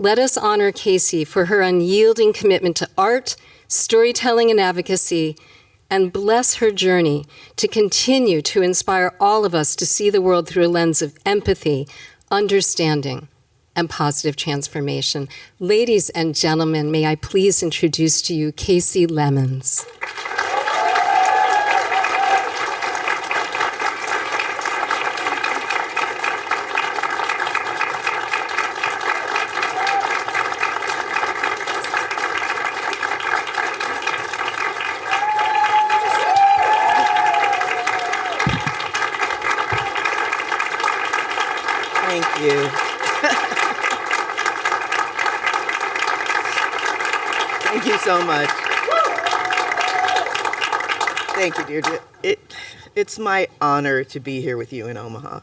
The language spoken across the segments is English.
Let us honor Casey for her unyielding commitment to art, storytelling, and advocacy, and bless her journey to continue to inspire all of us to see the world through a lens of empathy, understanding, and positive transformation. Ladies and gentlemen, may I please introduce to you Casey Lemmons. Thank you. Thank you so much. Thank you, Deirdre. It's my honor to be here with you in Omaha.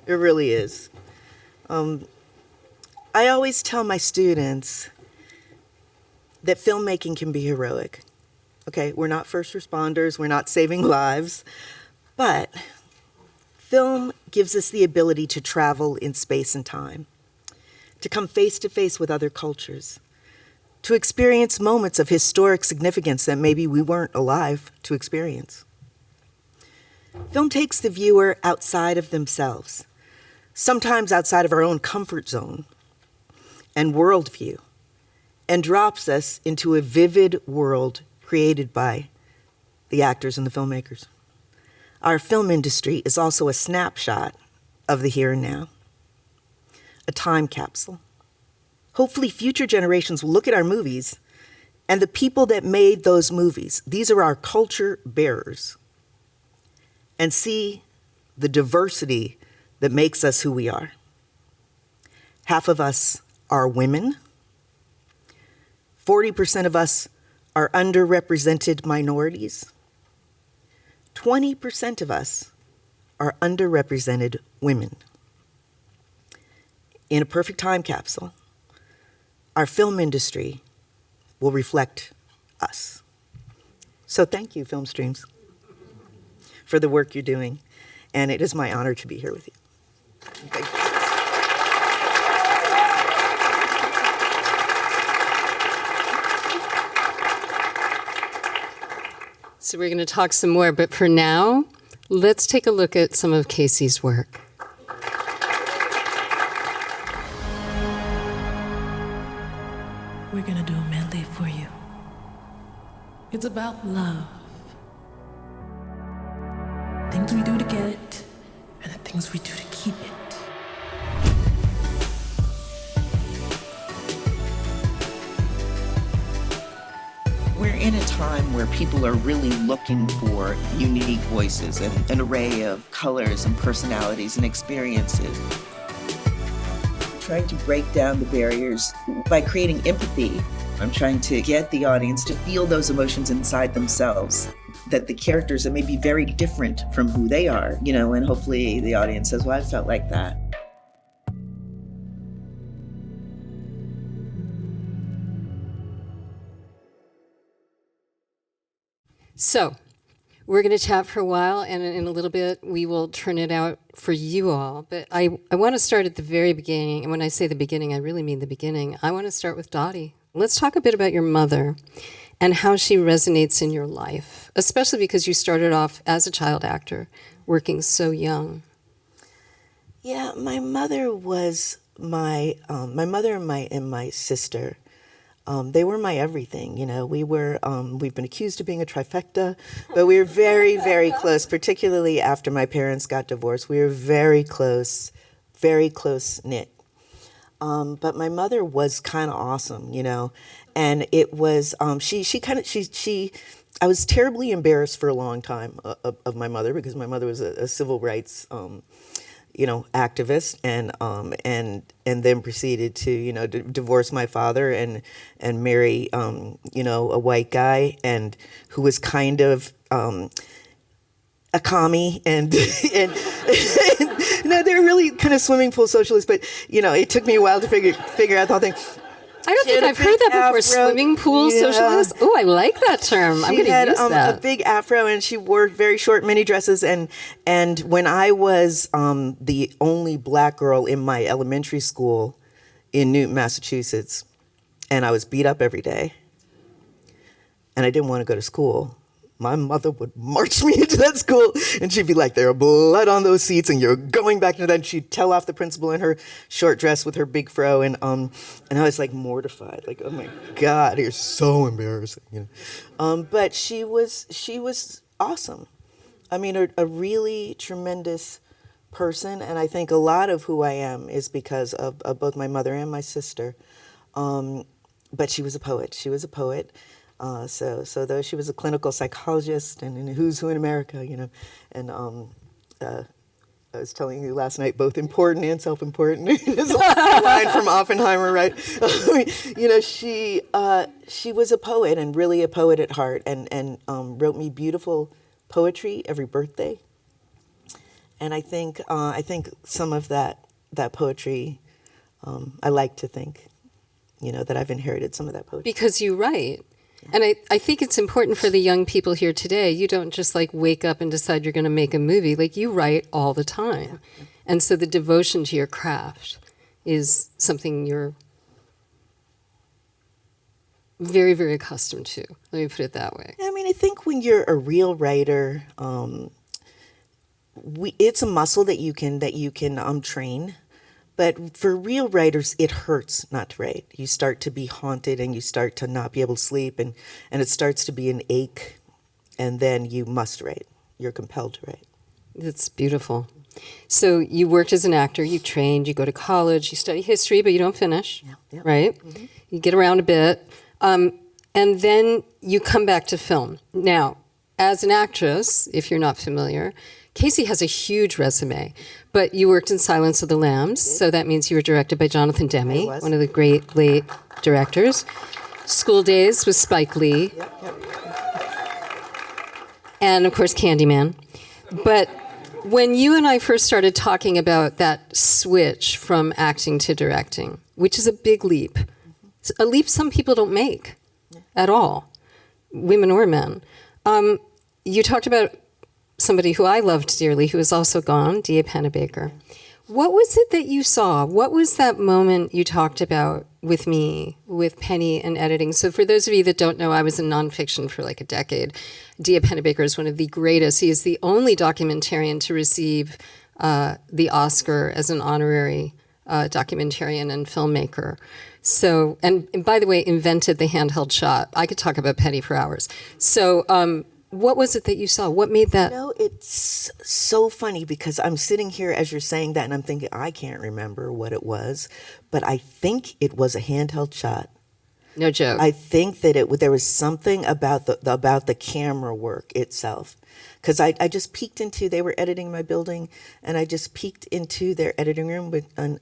It really is. I always tell my students that filmmaking can be heroic. Okay, we're not first responders, we're not saving lives, but film gives us the ability to travel in space and time, to come face to face with other cultures, to experience moments of historic significance that maybe we weren't alive to experience. Film takes the viewer outside of themselves, sometimes outside of our own comfort zone and worldview, and drops us into a vivid world created by the actors and the filmmakers. Our film industry is also a snapshot of the here and now, a time capsule. Hopefully future generations will look at our movies and the people that made those movies, these are our culture bearers, and see the diversity that makes us who we are. Half of us are women. 40% of us are underrepresented minorities. 20% of us are underrepresented women. In a perfect time capsule, our film industry will reflect us. So thank you, Film Streams, for the work you're doing, and it is my honor to be here with you. Thank you. So we're going to talk some more, but for now, let's take a look at some of Casey's work. We're going to do a medley for you. It's about love. Things we do to get it, and the things we do to keep it. We're in a time where people are really looking for unique voices and an array of colors and personalities and experiences. Trying to break down the barriers by creating empathy. I'm trying to get the audience to feel those emotions inside themselves, that the characters that may be very different from who they are, and hopefully the audience says, well, I felt like that. So we're going to chat for a while, and in a little bit, we will turn it out for you all. But I want to start at the very beginning. And when I say the beginning, I really mean the beginning. I want to start with Dottie. Let's talk a bit about your mother and how she resonates in your life, especially because you started off as a child actor, working so young. Yeah, my mother was my mother and my sister. They were my everything, we've been accused of being a trifecta, but we were very, very close, particularly after my parents got divorced. We were very close knit. But my mother was kind of awesome, and it was, I was terribly embarrassed for a long time of my mother, because my mother was a civil rights activist, and then proceeded to divorce my father and marry a white guy, and who was kind of a commie and they're really kind of swimming pool socialists, but it took me a while to figure out the whole thing. I don't think I've heard that before. Swimming pool socialist? Oh, I like that term. I'm going to use that. A big afro, and she wore very short mini dresses. And when I was the only black girl in my elementary school, in Newton, Massachusetts, and I was beat up every day, and I didn't want to go to school, my mother would march me into that school, and she'd be like, "There are blood on those seats, and you're going back to that." And she'd tell off the principal in her short dress with her big fro, and I was like mortified, like, "Oh my God, you're so embarrassing," you know. But she was awesome. I mean, a really tremendous person, and I think a lot of who I am is because of both my mother and my sister. But she was a poet. She was a poet. So though she was a clinical psychologist and who's who in America, you know, and I was telling you last night, both important and self-important is a line from Oppenheimer, right? You know, she was a poet and really a poet at heart, and wrote me beautiful poetry every birthday. And I think some of that poetry, I like to think, you know, that I've inherited some of that poetry. Because you write. And I think it's important for the young people here today. You don't just like wake up and decide you're going to make a movie. Like, you write all the time. Yeah. And so the devotion to your craft is something you're very, very accustomed to. Let me put it that way. I mean, I think when you're a real writer, it's a muscle that you can train. But for real writers, it hurts not to write. You start to be haunted, and you start to not be able to sleep, and it starts to be an ache, and then you must write. You're compelled to write. It's beautiful. So you worked as an actor, you trained, you go to college, you study history, but you don't finish, right? Mm-hmm. You get around a bit, and then you come back to film. Now, as an actress, if you're not familiar, Casey has a huge resume, but you worked in Silence of the Lambs, so that means you were directed by Jonathan Demme, one of the great late directors. School Days with Spike Lee. Yep. And, of course, Candyman. But when you and I first started talking about that switch from acting to directing, which is a big leap, a leap some people don't make at all, women or men, you talked about somebody who I loved dearly, who is also gone, D.A. Pennebaker. What was it that you saw? What was that moment you talked about with me, with Penny and editing? So for those of you that don't know, I was in nonfiction for like a decade. D.A. Pennebaker is one of the greatest. He is the only documentarian to receive the Oscar as an honorary documentarian and filmmaker. So, and by the way, invented the handheld shot. I could talk about Penny for hours. So, what was it that you saw? What made that? You know, it's so funny because I'm sitting here as you're saying that, and I'm thinking, I can't remember what it was, but I think it was a handheld shot. No joke. I think that there was something about the camera work itself. Because I just peeked into, they were editing my building, and I just peeked into their editing room and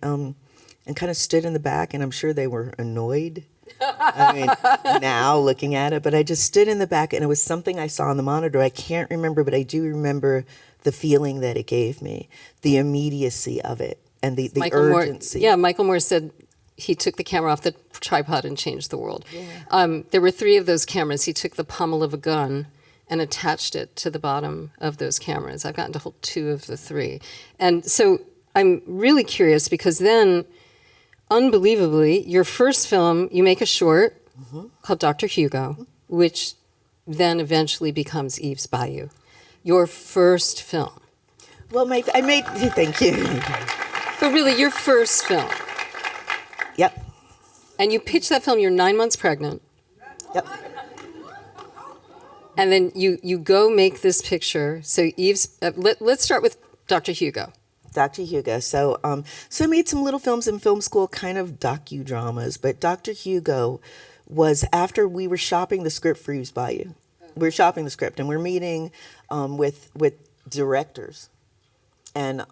kind of stood in the back, and I'm sure they were annoyed. I mean, now looking at it, but I just stood in the back, and it was something I saw on the monitor. I can't remember, but I do remember the feeling that it gave me, the immediacy of it, and the urgency. Michael Moore said he took the camera off the tripod and changed the world. Yeah. There were 3 of those cameras. He took the pommel of a gun and attached it to the bottom of those cameras. I've gotten to hold 2 of the 3. And so I'm really curious because then, unbelievably, your first film, you make a short called Dr. Hugo, which then eventually becomes Eve's Bayou. Your first film. Well, thank you. But really, your first film. Yep. And you pitch that film, you're 9 months pregnant. Yep. And then you go make this picture. So Eve's, let's start with Dr. Hugo. Dr. Hugo. So I made some little films in film school, kind of docudramas. But Dr. Hugo was after we were shopping the script for Eve's Bayou. We were shopping the script, and we're meeting with directors, and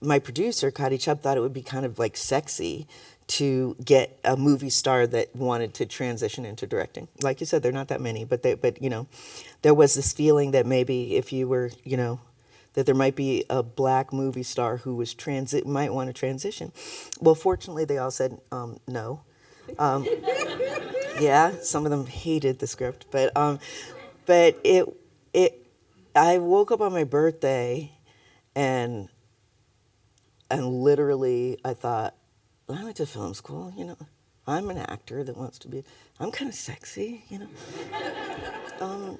my producer, Kadi Chubb, thought it would be kind of like sexy to get a movie star that wanted to transition into directing. Like you said, there are not that many, but you know, there was this feeling that maybe if you were, you know, that there might be a black movie star who was might want to transition. Well, fortunately, they all said no. Yeah, some of them hated the script, but I woke up on my birthday, and literally I thought, I went to film school, you know. I'm an actor that wants to be, I'm kind of sexy, you know.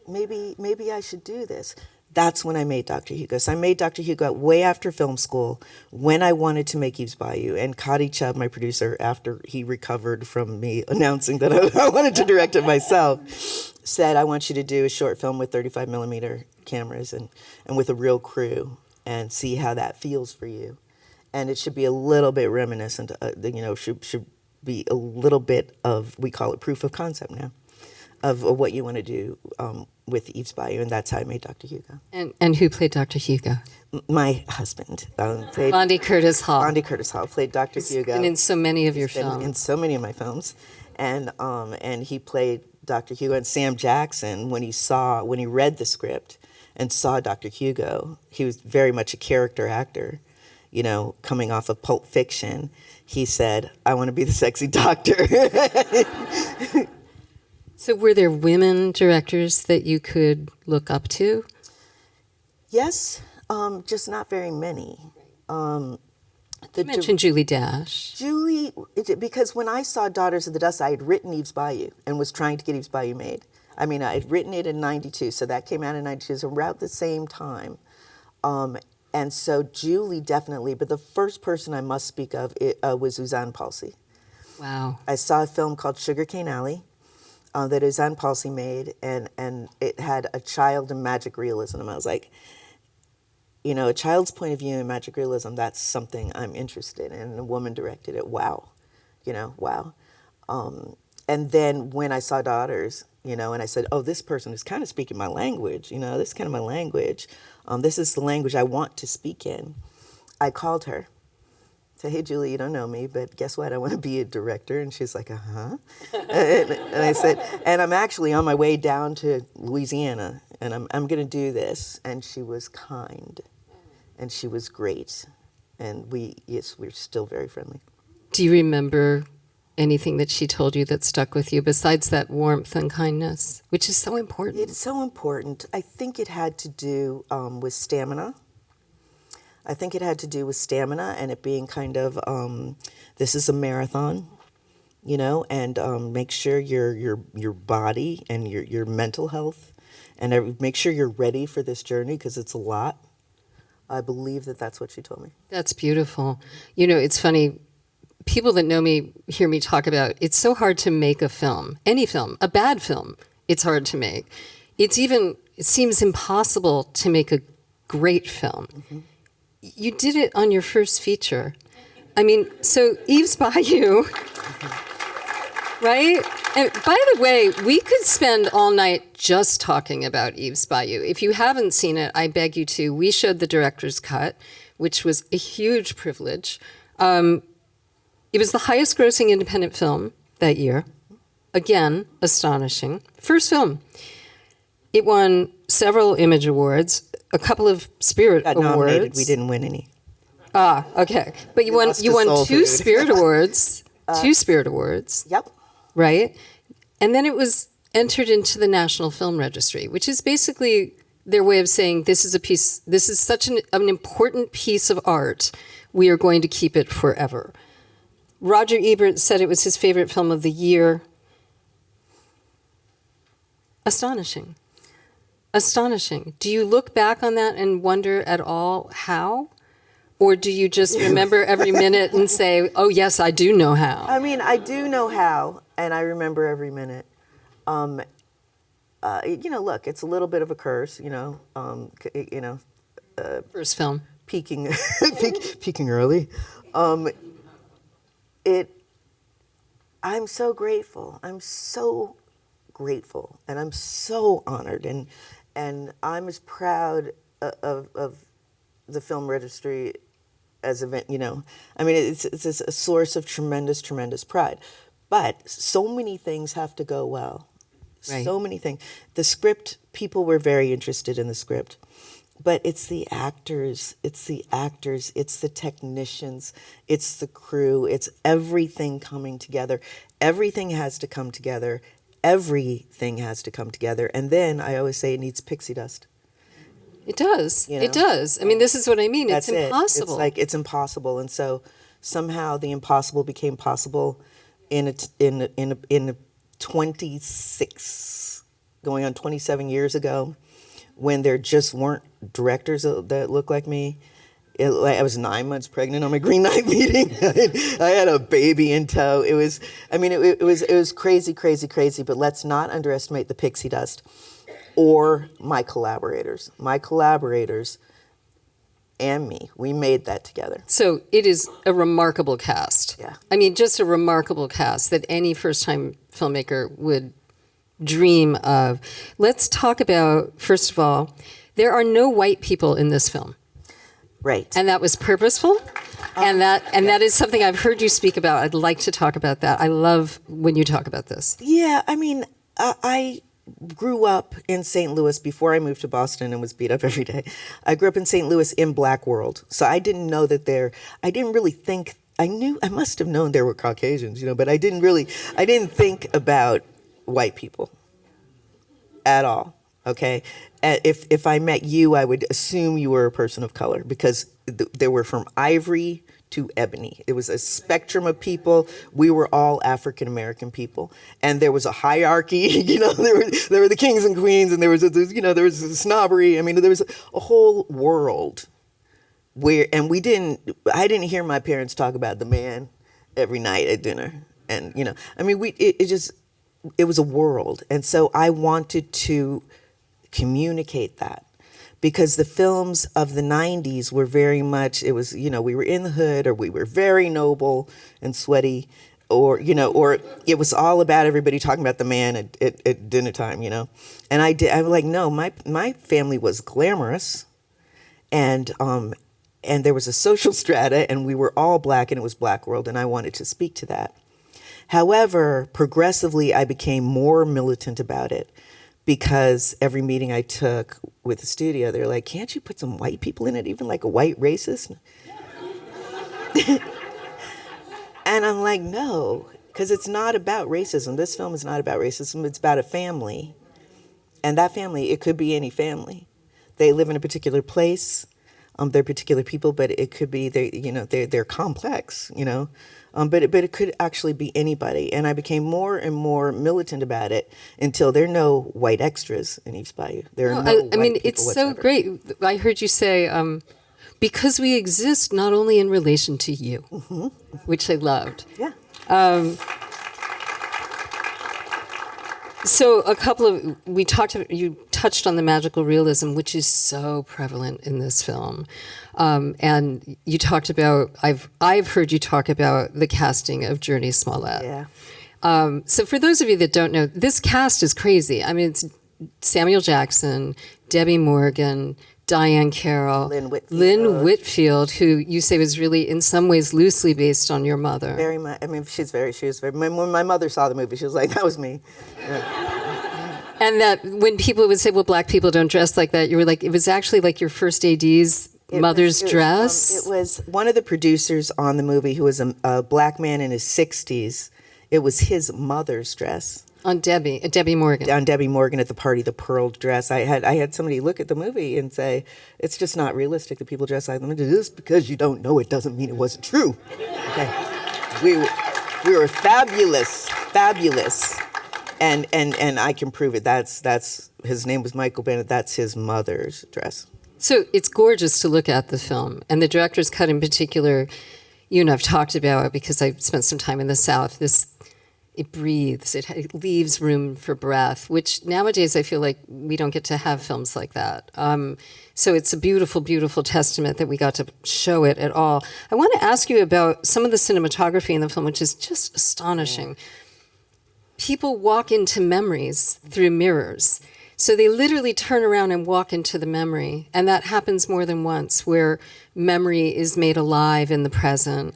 Maybe I should do this. That's when I made Dr. Hugo. So I made Dr. Hugo way after film school when I wanted to make Eve's Bayou. And Cody Chubb, my producer, after he recovered from me announcing that I wanted to direct it myself, said, I want you to do a short film with 35 millimeter cameras and with a real crew and see how that feels for you. And it should be a little bit reminiscent, you know, should be a little bit of, we call it proof of concept now, of what you want to do with Eve's Bayou, and that's how I made Dr. Hugo. And who played Dr. Hugo? My husband played Bondi Curtis Hall. Bondi Curtis Hall played Dr. Hugo. And in so many of your films. In so many of my films, and he played Dr. Hugo. And Sam Jackson, when he read the script and saw Dr. Hugo, he was very much a character actor, you know, coming off of Pulp Fiction. He said, I want to be the sexy doctor. So were there women directors that you could look up to? Yes, just not very many. You mentioned Julie Dash. Julie, because when I saw Daughters of the Dust, I had written Eve's Bayou and was trying to get Eve's Bayou made. I mean, I had written it in 92, so that came out in 92, so around the same time. And so Julie definitely, but the first person I must speak of was Suzanne Palsy. Wow. I saw a film called Sugarcane Alley that Suzanne Palsy made, and it had a child in magic realism. And I was like, you know, a child's point of view in magic realism, that's something I'm interested in. And a woman directed it. Wow. You know, wow. And then when I saw Daughters, you know, and I said, oh, this person is kind of speaking my language. You know, this is kind of my language. This is the language I want to speak in. I called her. Said, hey, Julie, you don't know me, but guess what? I want to be a director. And she's like, uh-huh. and I said, and I'm actually on my way down to Louisiana, and I'm going to do this. And she was kind, and she was great. And we're still very friendly. Do you remember anything that she told you that stuck with you besides that warmth and kindness, which is so important? It's so important. I think it had to do with stamina. I think it had to do with stamina and it being kind of, this is a marathon, you know, and make sure your body and your mental health, and make sure you're ready for this journey because it's a lot. I believe that's what she told me. That's beautiful. You know, it's funny. People that know me hear me talk about it's so hard to make a film, any film, a bad film. It's hard to make. It seems impossible to make a great film. Mm-hmm. You did it on your first feature. I mean, so Eve's Bayou, right? And by the way, we could spend all night just talking about Eve's Bayou. If you haven't seen it, I beg you to. We showed the director's cut, which was a huge privilege. It was the highest grossing independent film that year. Again, astonishing. First film. It won several Image Awards, a couple of Spirit Got Awards. Nominated. We didn't win any. Ah, okay. But you won two Spirit Awards. Two Spirit Awards. Yep. Right? And then it was entered into the National Film Registry, which is basically their way of saying this is such an important piece of art, we are going to keep it forever. Roger Ebert said it was his favorite film of the year. Astonishing. Astonishing. Do you look back on that and wonder at all how? Or do you just remember every minute and say, oh, yes, I do know how? I mean, I do know how, and I remember every minute. You know, look, it's a little bit of a curse, you know. First film. Peaking early. I'm so grateful. I'm so grateful, and I'm so honored, and I'm as proud of the film registry as event. You know, I mean, it's a source of tremendous pride. But so many things have to go well. Right. So many things. The script, people were very interested in the script. But it's the actors, it's the technicians, it's the crew, it's everything coming together. Everything has to come together. Everything has to come together. And then I always say it needs pixie dust. It does. You know? It does. I mean, this is what I mean. That's it's impossible. It's impossible. And so somehow the impossible became possible in 26, going on 27 years ago, when there just weren't directors that looked like me. I was 9 months pregnant on my Green Knight meeting. I had a baby in tow. It was crazy, crazy, crazy. But let's not underestimate the pixie dust or my collaborators. My collaborators and me, we made that together. So it is a remarkable cast. Yeah. I mean, just a remarkable cast that any first-time filmmaker would dream of. Let's talk about, first of all, there are no white people in this film. Right. And that was purposeful. That is something I've heard you speak about. I'd like to talk about that. I love when you talk about this. Yeah, I mean, I grew up in St. Louis before I moved to Boston and was beat up every day. I grew up in St. Louis in Black World. So I didn't know that I didn't really think, I must have known there were Caucasians, but I didn't think about white people at all. Okay, if I met you, I would assume you were a person of color, because they were from ivory to ebony. It was a spectrum of people. We were all African American people, and there was a hierarchy. There were the kings and queens, and there was a snobbery. I mean, there was a whole world where, and I didn't hear my parents talk about the man every night at dinner, and it was a world, and so I wanted to communicate that, because the films of the 90s were very much, it was, we were in the hood, or we were very noble and sweaty, or it was all about everybody talking about the man at dinner time, and I was like, no, my family was glamorous, and there was a social strata, and we were all black, and it was Black World, and I wanted to speak to that. However, progressively, I became more militant about it, because every meeting I took with the studio, they're like, can't you put some white people in it, even like a white racist? And I'm like, no, because it's not about racism. This film is not about racism. It's about a family. And that family, it could be any family. They live in a particular place. They're particular people, but it could be, they're complex, but it could actually be anybody. And I became more and more militant about it until there are no white extras in Eve's Bayou. There are no white people it's whatsoever. so great. I heard you say, because we exist not only in relation to you, which I loved. Yeah. So you touched on the magical realism, which is so prevalent in this film. And you talked about, I've heard you talk about the casting of Journey Smollett. Yeah. So for those of you that don't know, this cast is crazy. I mean, it's Samuel Jackson, Debbie Morgan, Diane Carroll, Lynn Whitfield, who you say was really, in some ways, loosely based on your mother. Very much. I mean, she was very. When my mother saw the movie, she was like, "That was me." Yeah. And that when people would say, "Well, black people don't dress like that," you were like, it was actually like your first AD's mother's dress. It was one of the producers on the movie, who was a black man in his 60s. It was his mother's dress. On Debbie Morgan. On Debbie Morgan at the party, the pearled dress. I had somebody look at the movie and say, it's just not realistic that people dress like them. Just because you don't know it doesn't mean it wasn't true. Okay, we were fabulous, and I can prove it. That's his name was Michael Bennett. That's his mother's dress. So it's gorgeous to look at the film, and the director's cut in particular. You and I've talked about it because I spent some time in the South. It breathes. It leaves room for breath, which nowadays I feel like we don't get to have films like that. So it's a beautiful, beautiful testament that we got to show it at all. I want to ask you about some of the cinematography in the film, which is just astonishing. People walk into memories through mirrors. So they literally turn around and walk into the memory. And that happens more than once, where memory is made alive in the present.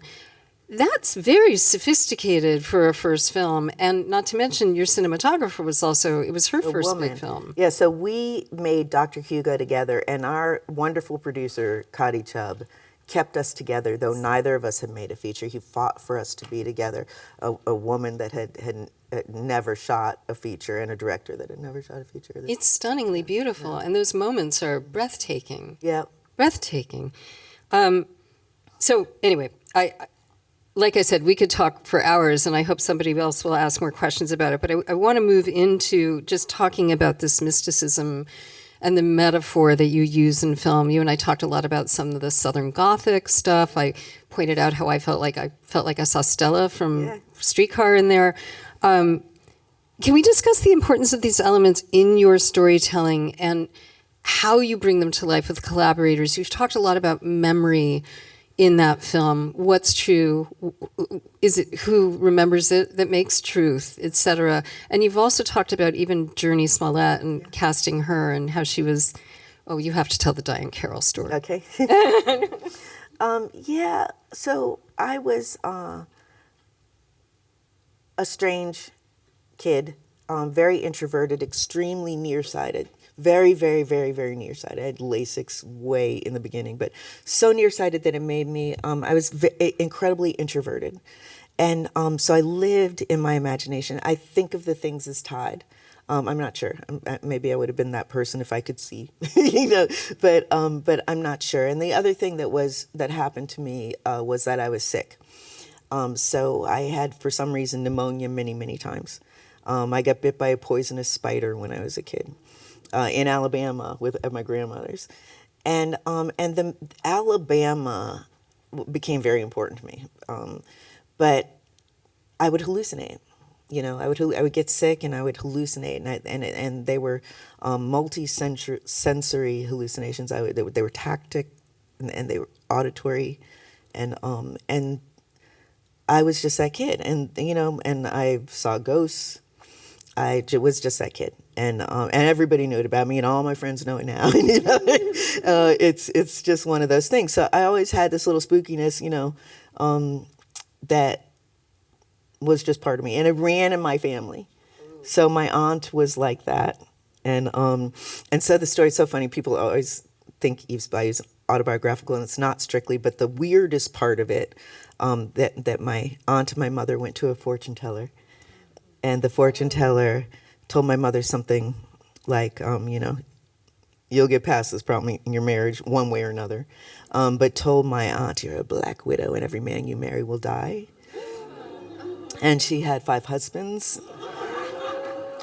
That's very sophisticated for a first film. And not to mention, your cinematographer was it was her first big film. Yeah, so we made Dr. Hugo together, and our wonderful producer, Cody Chubb, kept us together, though neither of us had made a feature. He fought for us to be together, a woman that had never shot a feature and a director that had never shot a feature. It's stunningly beautiful, and those moments are breathtaking. Yeah. Breathtaking. So anyway, like I said, we could talk for hours, and I hope somebody else will ask more questions about it. But I want to move into just talking about this mysticism and the metaphor that you use in film. You and I talked a lot about some of the Southern Gothic stuff. I pointed out how I felt like I saw Stella from Streetcar in there. Can we discuss the importance of these elements in your storytelling and how you bring them to life with collaborators? You've talked a lot about memory in that film. What's true? Is it who remembers it that makes truth, etc.? And you've also talked about even Journey Smollett and casting her and how she was. Oh, you have to tell the Diane Carroll story. Okay. Yeah. So I was a strange kid, very introverted, extremely nearsighted. Very, very, very, very nearsighted. I had LASIK way in the beginning, but so nearsighted that it made me, I was incredibly introverted. And so I lived in my imagination. I think of the things as tied. I'm not sure. Maybe I would have been that person if I could see, but I'm not sure. And the other thing that happened to me was that I was sick. So I had, for some reason, pneumonia many, many times. I got bit by a poisonous spider when I was a kid. In Alabama at my grandmother's, and the Alabama became very important to me. But I would hallucinate. I would get sick and I would hallucinate, and they were multi-sensory hallucinations. They were tactic, and they were auditory, and I was just that kid, and I saw ghosts. I was just that kid, and everybody knew it about me, and all my friends know it now. It's just one of those things. So I always had this little spookiness, that was just part of me, and it ran in my family. So my aunt was like that, and so the story's so funny. People always think Eve's Bayou is autobiographical, and it's not strictly. But the weirdest part of it, that my aunt and my mother went to a fortune teller. And the fortune teller told my mother something like, you'll get past this problem in your marriage one way or another. But told my aunt, you're a black widow and every man you marry will die. And she had 5 husbands.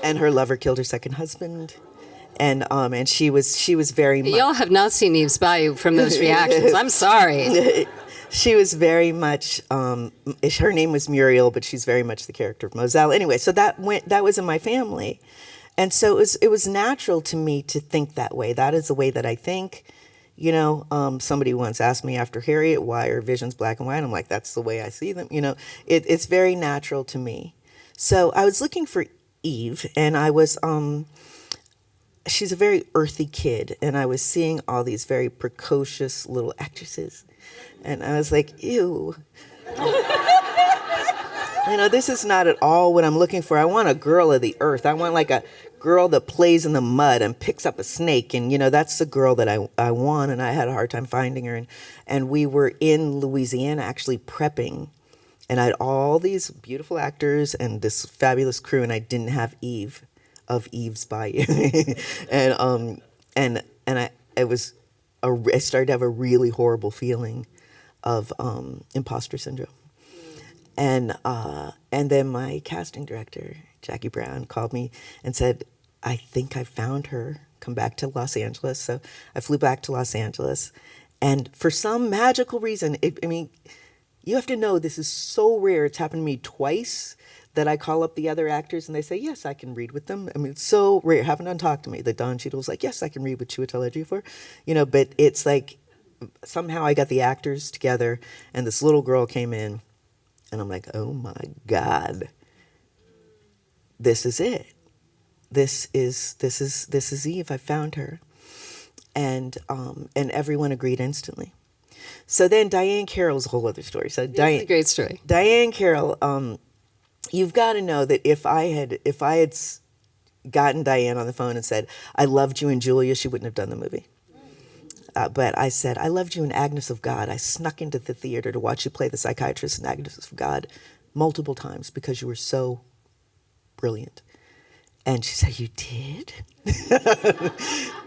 And her lover killed her second husband. And she was very much... Y'all have not seen Eve's Bayou from those reactions. I'm sorry. She was very much, her name was Muriel, but she's very much the character of Moselle. Anyway, so that was in my family. And so it was natural to me to think that way. That is the way that I think. Somebody once asked me after Harriet, why are visions black and white? I'm like, that's the way I see them. It's very natural to me. So I was looking for Eve, and I was, she's a very earthy kid, and I was seeing all these very precocious little actresses. And I was like, ew. This is not at all what I'm looking for. I want a girl of the earth. I want like a girl that plays in the mud and picks up a snake. And, that's the girl that I want. And I had a hard time finding her. And we were in Louisiana actually prepping. And I had all these beautiful actors and this fabulous crew. And I didn't have Eve of Eve's Bayou. I started to have a really horrible feeling of imposter syndrome. And then my casting director, Jackie Brown, called me and said, I think I found her. Come back to Los Angeles. So I flew back to Los Angeles. And for some magical reason, you have to know this is so rare. It's happened to me twice that I call up the other actors and they say, yes, I can read with them. It's so rare. Haven't done talk to me. The Don Cheadle was like, yes, I can read with Chiwetel Ejiofor. But it's like, somehow I got the actors together and this little girl came in and I'm like, oh my God, this is it. This is Eve. I found her. And everyone agreed instantly. So then Diane Carroll's a whole other story. So It's a great story. Diane Carroll, you've got to know that if I had gotten Diane on the phone and said, I loved you in Julia, she wouldn't have done the movie. But I said, I loved you in Agnes of God. I snuck into the theater to watch you play the psychiatrist in Agnes of God multiple times because you were so brilliant. And she said, you did?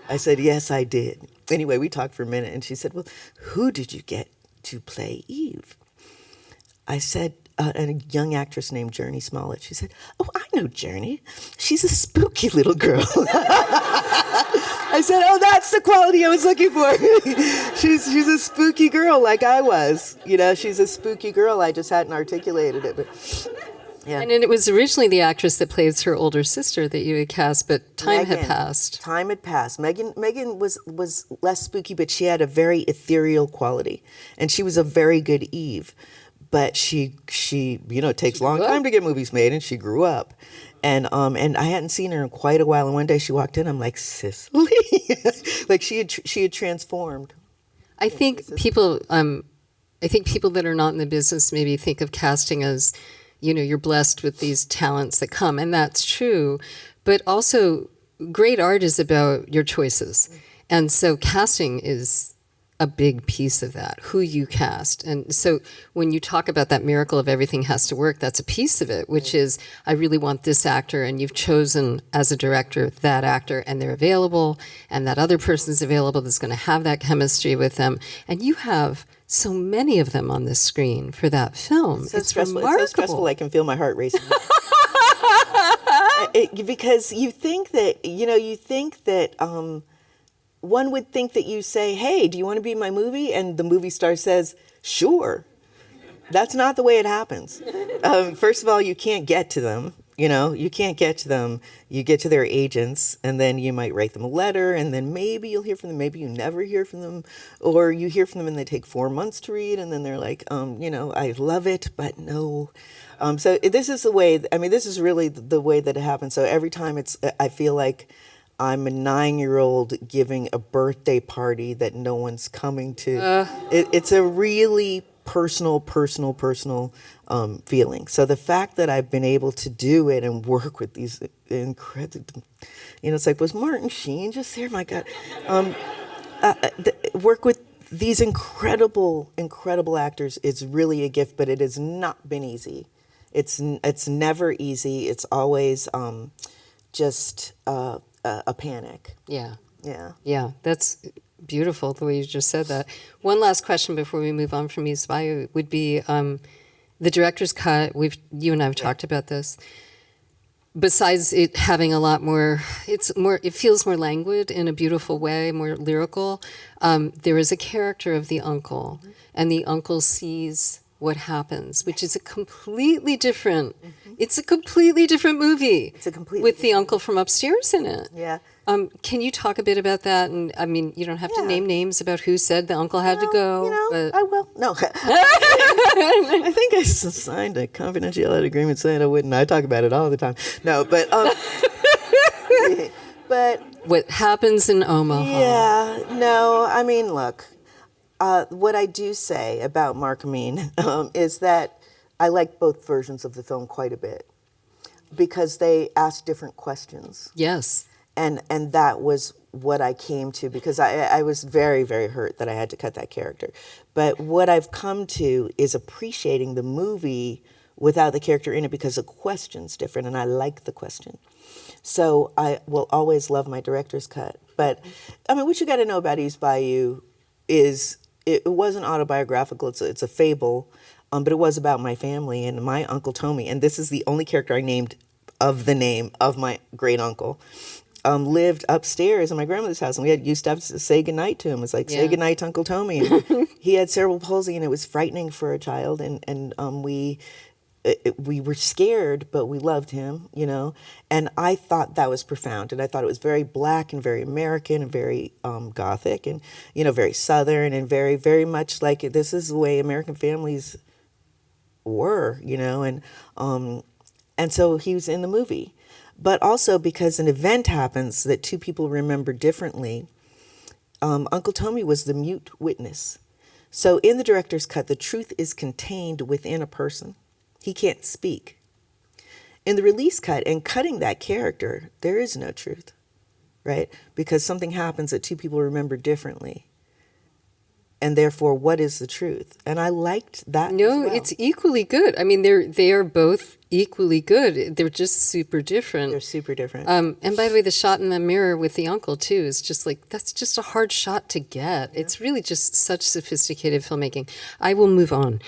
I said, yes, I did. Anyway, we talked for a minute, and she said, well, who did you get to play Eve? I said, and a young actress named Journey Smollett, she said, "Oh, I know Journey. She's a spooky little girl." I said, "Oh, that's the quality I was looking for." she's a spooky girl like I was. You know, she's a spooky girl. I just hadn't articulated it. But yeah. And it was originally the actress that plays her older sister that you had cast, but time had Megan. passed. Time had passed. Megan was less spooky, but she had a very ethereal quality, and she was a very good Eve. But she it takes a long time to get movies made, and she grew up. And I hadn't seen her in quite a while. And one day she walked in, I'm like, Cicely, like she had transformed. I think people that are not in the business maybe think of casting as, you're blessed with these talents that come, and that's true. But also, great art is about your choices, and so casting is a big piece of that, who you cast. And so when you talk about that miracle of everything has to work, that's a piece of it, which is, I really want this actor, and you've chosen as a director that actor, and they're available, and that other person's available that's going to have that chemistry with them. And you have so many of them on the screen for that film. It's stressful. remarkable. It's so stressful I can feel my heart racing. Because you think that, one would think that you say, "Hey, do you want to be in my movie?" And the movie star says, "Sure." That's not the way it happens. First of all, you can't get to them. You can't get to them. You get to their agents, and then you might write them a letter, and then maybe you'll hear from them. Maybe you never hear from them, or you hear from them and they take 4 months to read, and then they're like, "I love it, but no." So this is the way. I mean, this is really the way that it happens. So every time I feel like I'm a 9-year-old giving a birthday party that no one's coming to. It's a really personal feeling. So the fact that I've been able to do it and work with these incredible, it's like, was Martin Sheen just there? My God. Work with these incredible actors is really a gift, but it has not been easy. It's never easy. It's always just a panic. Yeah. Yeah. Yeah, that's beautiful the way you just said that. One last question before we move on from Ms. Bayou would be the director's cut. You and I have talked about this. Besides it having a lot more, it feels more languid in a beautiful way, more lyrical. There is a character of the uncle, and the uncle sees what happens, which is a completely different. It's a completely different movie. With the uncle from upstairs in it. Yeah. Can you talk a bit about that? And I mean, you don't have to name names about who said the uncle had to go. I will. No. I think I signed a confidentiality agreement saying I wouldn't. I talk about it all the time. No, but but what happens in Omaha? Yeah. No. I mean, look. What I do say about Mark Amin is that I like both versions of the film quite a bit because they ask different questions. Yes. And that was what I came to, because I was very, very hurt that I had to cut that character. But what I've come to is appreciating the movie without the character in it because the question's different, and I like the question. So I will always love my director's cut. But, I mean, what you got to know about East Bayou is it wasn't autobiographical. It's a fable, but it was about my family and my Uncle Tommy. And this is the only character I named of the name of my great uncle. Lived upstairs in my grandmother's house, and we used to have to say goodnight to him. It was like, say goodnight to Uncle Tommy. And he had cerebral palsy, and it was frightening for a child, and we were scared, but we loved him, And I thought that was profound, and I thought it was very Black and very American and very Gothic and, very Southern and very, very much like this is the way American families were, and so he was in the movie. But also because an event happens that two people remember differently, Uncle Tommy was the mute witness. So in the director's cut, the truth is contained within a person. He can't speak. In the release cut and cutting that character, there is no truth, right? Because something happens that two people remember differently. And therefore, what is the truth? And I liked that. No, as well. it's equally good. I mean, they are both equally good. They're just super different. They're super different. And by the way, the shot in the mirror with the uncle too is just like, that's just a hard shot to get. Yeah. It's really just such sophisticated filmmaking. I will move on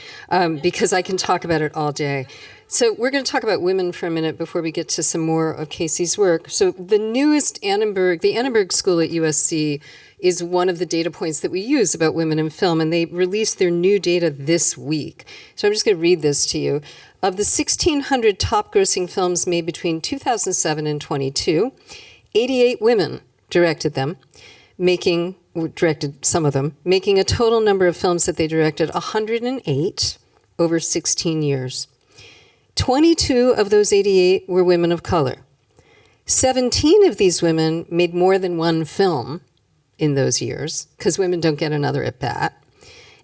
because I can talk about it all day. So we're going to talk about women for a minute before we get to some more of Casey's work. So the newest the Annenberg School at USC is one of the data points that we use about women in film, and they released their new data this week. So I'm just going to read this to you. Of the 1,600 top-grossing films made between 2007 and 22, 88 women directed them, directed some of them, making a total number of films that they directed 108 over 16 years. 22 of those 88 were women of color. 17 of these women made more than one film in those years, because women don't get another at bat.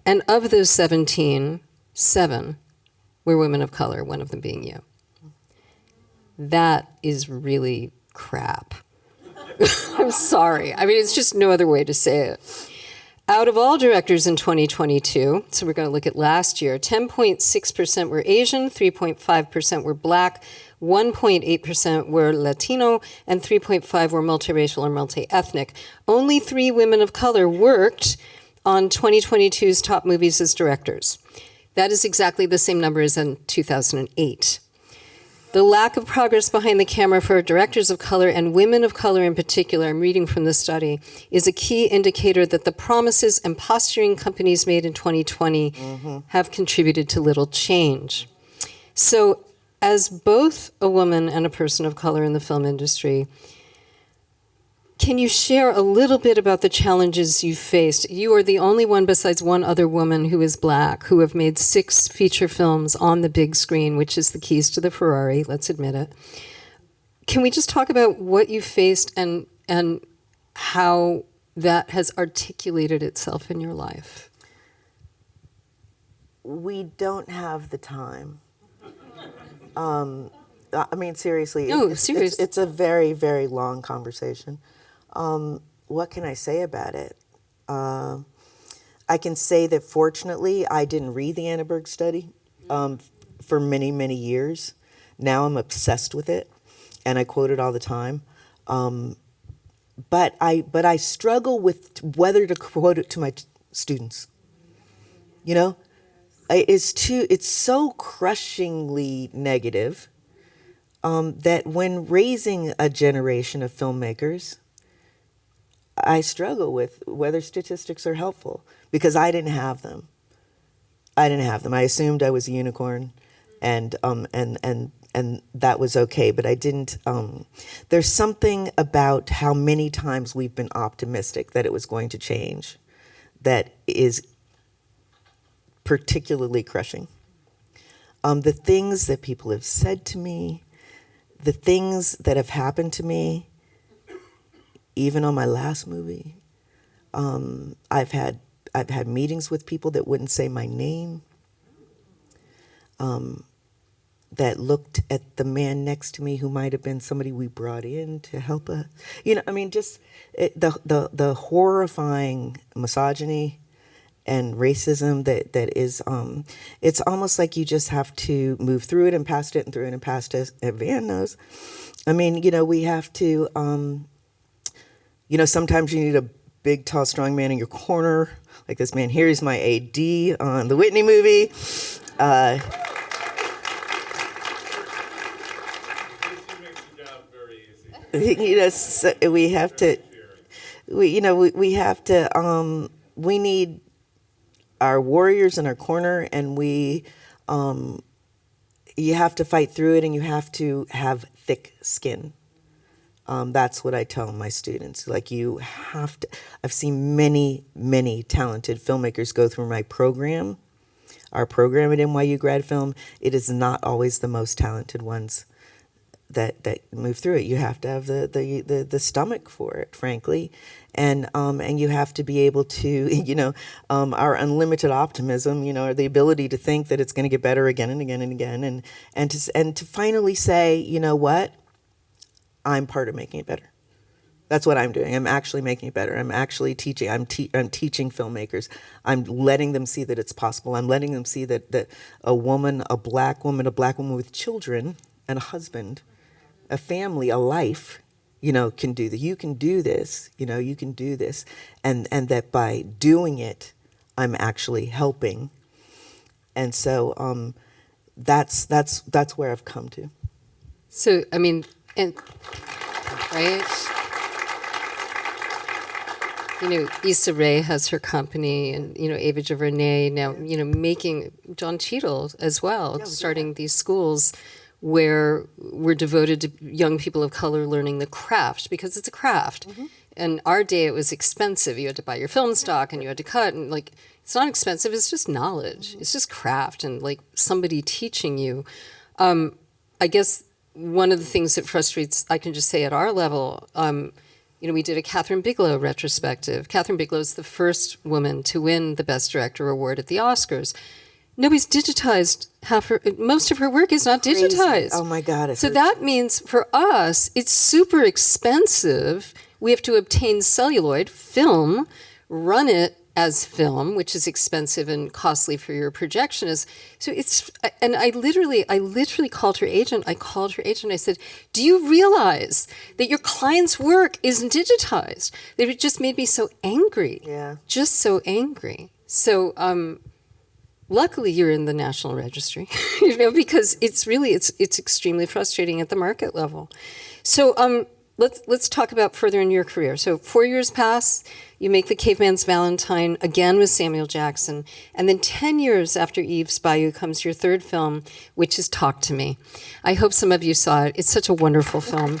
And of those 17, 7 were women of color, one of them being you. That is really crap. I'm sorry. I mean, it's just no other way to say it. Out of all directors in 2022, so we're going to look at last year, 10.6% were Asian, 3.5% were Black, 1.8% were Latino, and 3.5% were multiracial or multi-ethnic. Only 3 women of color worked on 2022's top movies as directors. That is exactly the same number as in 2008. The lack of progress behind the camera for directors of color and women of color in particular, I'm reading from the study, is a key indicator that the promises and posturing companies made in 2020 have contributed to little change. So, as both a woman and a person of color in the film industry, can you share a little bit about the challenges you faced? You are the only one besides one other woman who is Black who have made 6 feature films on the big screen, which is the keys to the Ferrari, let's admit it. Can we just talk about what you faced and how that has articulated itself in your life? We don't have the time. I mean, seriously. No, seriously. It's a very, very long conversation. What can I say about it? I can say that fortunately I didn't read the Annenberg study for many, many years. Now I'm obsessed with it, and I quote it all the time. But I struggle with whether to quote it to my students. You know, it's so crushingly negative that when raising a generation of filmmakers, I struggle with whether statistics are helpful because I didn't have them. I assumed I was a unicorn, and that was okay. But I didn't. There's something about how many times we've been optimistic that it was going to change, that is particularly crushing. The things that people have said to me, the things that have happened to me. Even on my last movie, I've had meetings with people that wouldn't say my name, that looked at the man next to me who might have been somebody we brought in to help us. You know, I mean, just the horrifying misogyny and racism that is, it's almost like you just have to move through it and past it and through it and past it. And Van knows. I mean, you know, we have to. You know, sometimes you need a big, tall, strong man in your corner, like this man here. He's my AD on the Whitney movie. You know, so we have to. We have to. We need our warriors in our corner, and you have to fight through it, and you have to have thick skin. That's what I tell my students. Like, you have to. I've seen many, many talented filmmakers go through my program, our program at NYU Grad Film. It is not always the most talented ones that move through it. You have to have the stomach for it, frankly, and you have to be able to, you know, our unlimited optimism, you know, or the ability to think that it's going to get better again and again and again, and to finally say, you know what. I'm part of making it better. That's what I'm doing. I'm actually making it better. I'm actually teaching. I'm teaching filmmakers. I'm letting them see that it's possible. I'm letting them see that a black woman with children and a husband, a family, a life, can do that. You can do this. You can do this, and that by doing it, I'm actually helping. And so that's where I've come to. So I mean, right? Issa Rae has her company, and Ava DuVernay now, making John Cheadle as well, starting these schools where we're devoted to young people of color learning the craft, because it's a craft. Mm-hmm. In our day, it was expensive. You had to buy your film stock, and you had to cut, and it's not expensive. It's just knowledge. Mm-hmm. It's just craft, and somebody teaching you. I guess one of the things that frustrates, I can just say at our level. We did a Catherine Bigelow retrospective. Catherine Bigelow is the first woman to win the Best Director award at the Oscars. Nobody's digitized most of her work is not digitized. Oh my God. So that means for us, it's super expensive. We have to obtain celluloid film, run it as film, which is expensive and costly for your projectionist. So and I literally called her agent. I said, do you realize that your client's work isn't digitized? It just made me so angry. Yeah. Just so angry. So luckily you're in the National Registry, because it's extremely frustrating at the market level. So let's talk about further in your career. So 4 years pass. You make The Caveman's Valentine again with Samuel Jackson. And then 10 years after Eve's Bayou comes your third film, which is Talk to Me. I hope some of you saw it. It's such a wonderful film.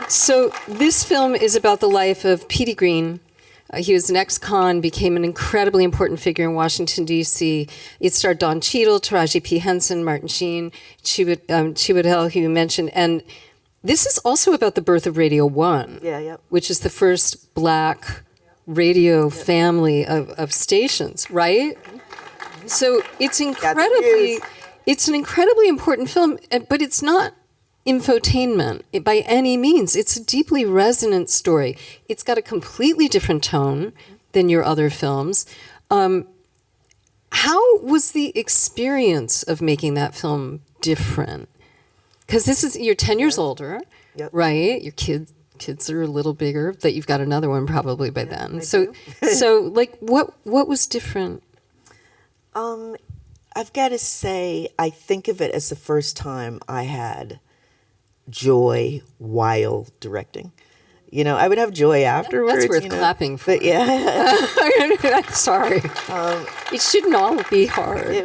So this film is about the life of Petey Greene. He was an ex-con, became an incredibly important figure in Washington, D.C. It starred Don Cheadle, Taraji P. Henson, Martin Sheen, Chiwetel, who you mentioned. And this is also about the birth of Radio 1, which is the first black radio family of stations, right? So it's an incredibly important film, but it's not infotainment by any means. It's a deeply resonant story. It's got a completely different tone than your other films. How was the experience of making that film different? Because you're 10 years older, right? Your kids are a little bigger. That you've got another one probably by then. So what was different? I've got to say, I think of it as the first time I had joy while directing. I would have joy afterwards. That's worth clapping for. But yeah, I'm sorry. It shouldn't all be hard. It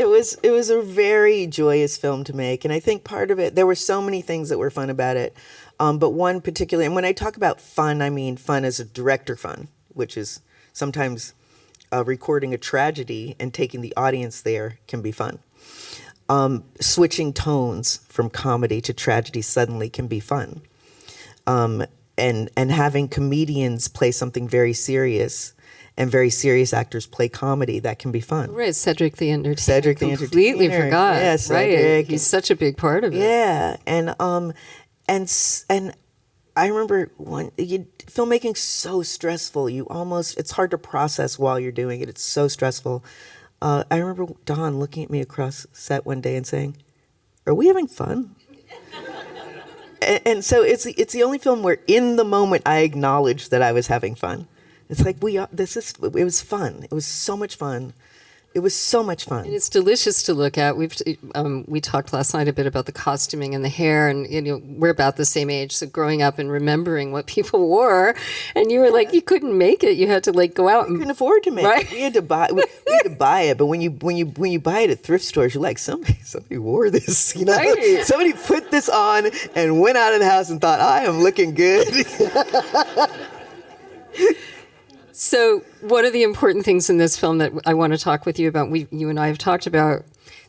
was a very joyous film to make, and I think part of it, there were so many things that were fun about it, but one particularly, and when I talk about fun, I mean fun as a director fun, which is sometimes recording a tragedy and taking the audience there can be fun. Switching tones from comedy to tragedy suddenly can be fun. And having comedians play something very serious and very serious actors play comedy, that can be fun. Right, Cedric the Entertainer. Completely forgot. Yeah, Cedric. Right. He's such a big part of it. Yeah, and I remember filmmaking's so stressful. It's hard to process while you're doing it. It's so stressful. I remember Don looking at me across set one day and saying, "Are we having fun?" And so it's the only film where in the moment I acknowledged that I was having fun. It's like it was fun. It was so much fun. It was so much fun. And it's delicious to look at. We talked last night a bit about the costuming and the hair, and we're about the same age, so growing up and remembering what people wore, and you were like, you couldn't make it. You had to go out and couldn't afford to make right? it. We had to buy it, but when you buy it at thrift stores, you're like, somebody wore this, Right. Somebody put this on and went out of the house and thought, I am looking good. So one of the important things in this film that I want to talk with you about, you and I have talked about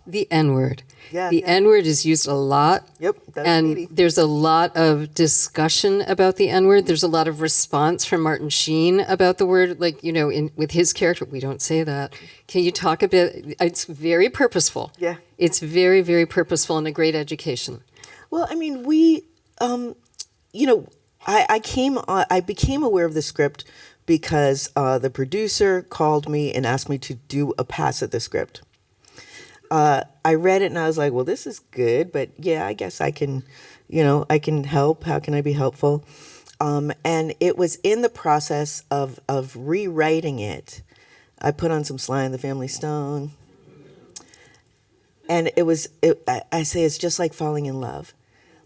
the N-word. The N-word is used a lot. Yep. And there's a lot of discussion about the N-word. There's a lot of response from Martin Sheen about the word, with his character. We don't say that. Can you talk a bit? It's very purposeful. Yeah. It's very, very purposeful and a great education. Well, I mean, we, I became aware of the script because the producer called me and asked me to do a pass at the script. I read it and I was like, well, this is good, but yeah, I guess I can, I can help. How can I be helpful? And it was in the process of rewriting it. I put on some Sly and the Family Stone. And I say it's just like falling in love.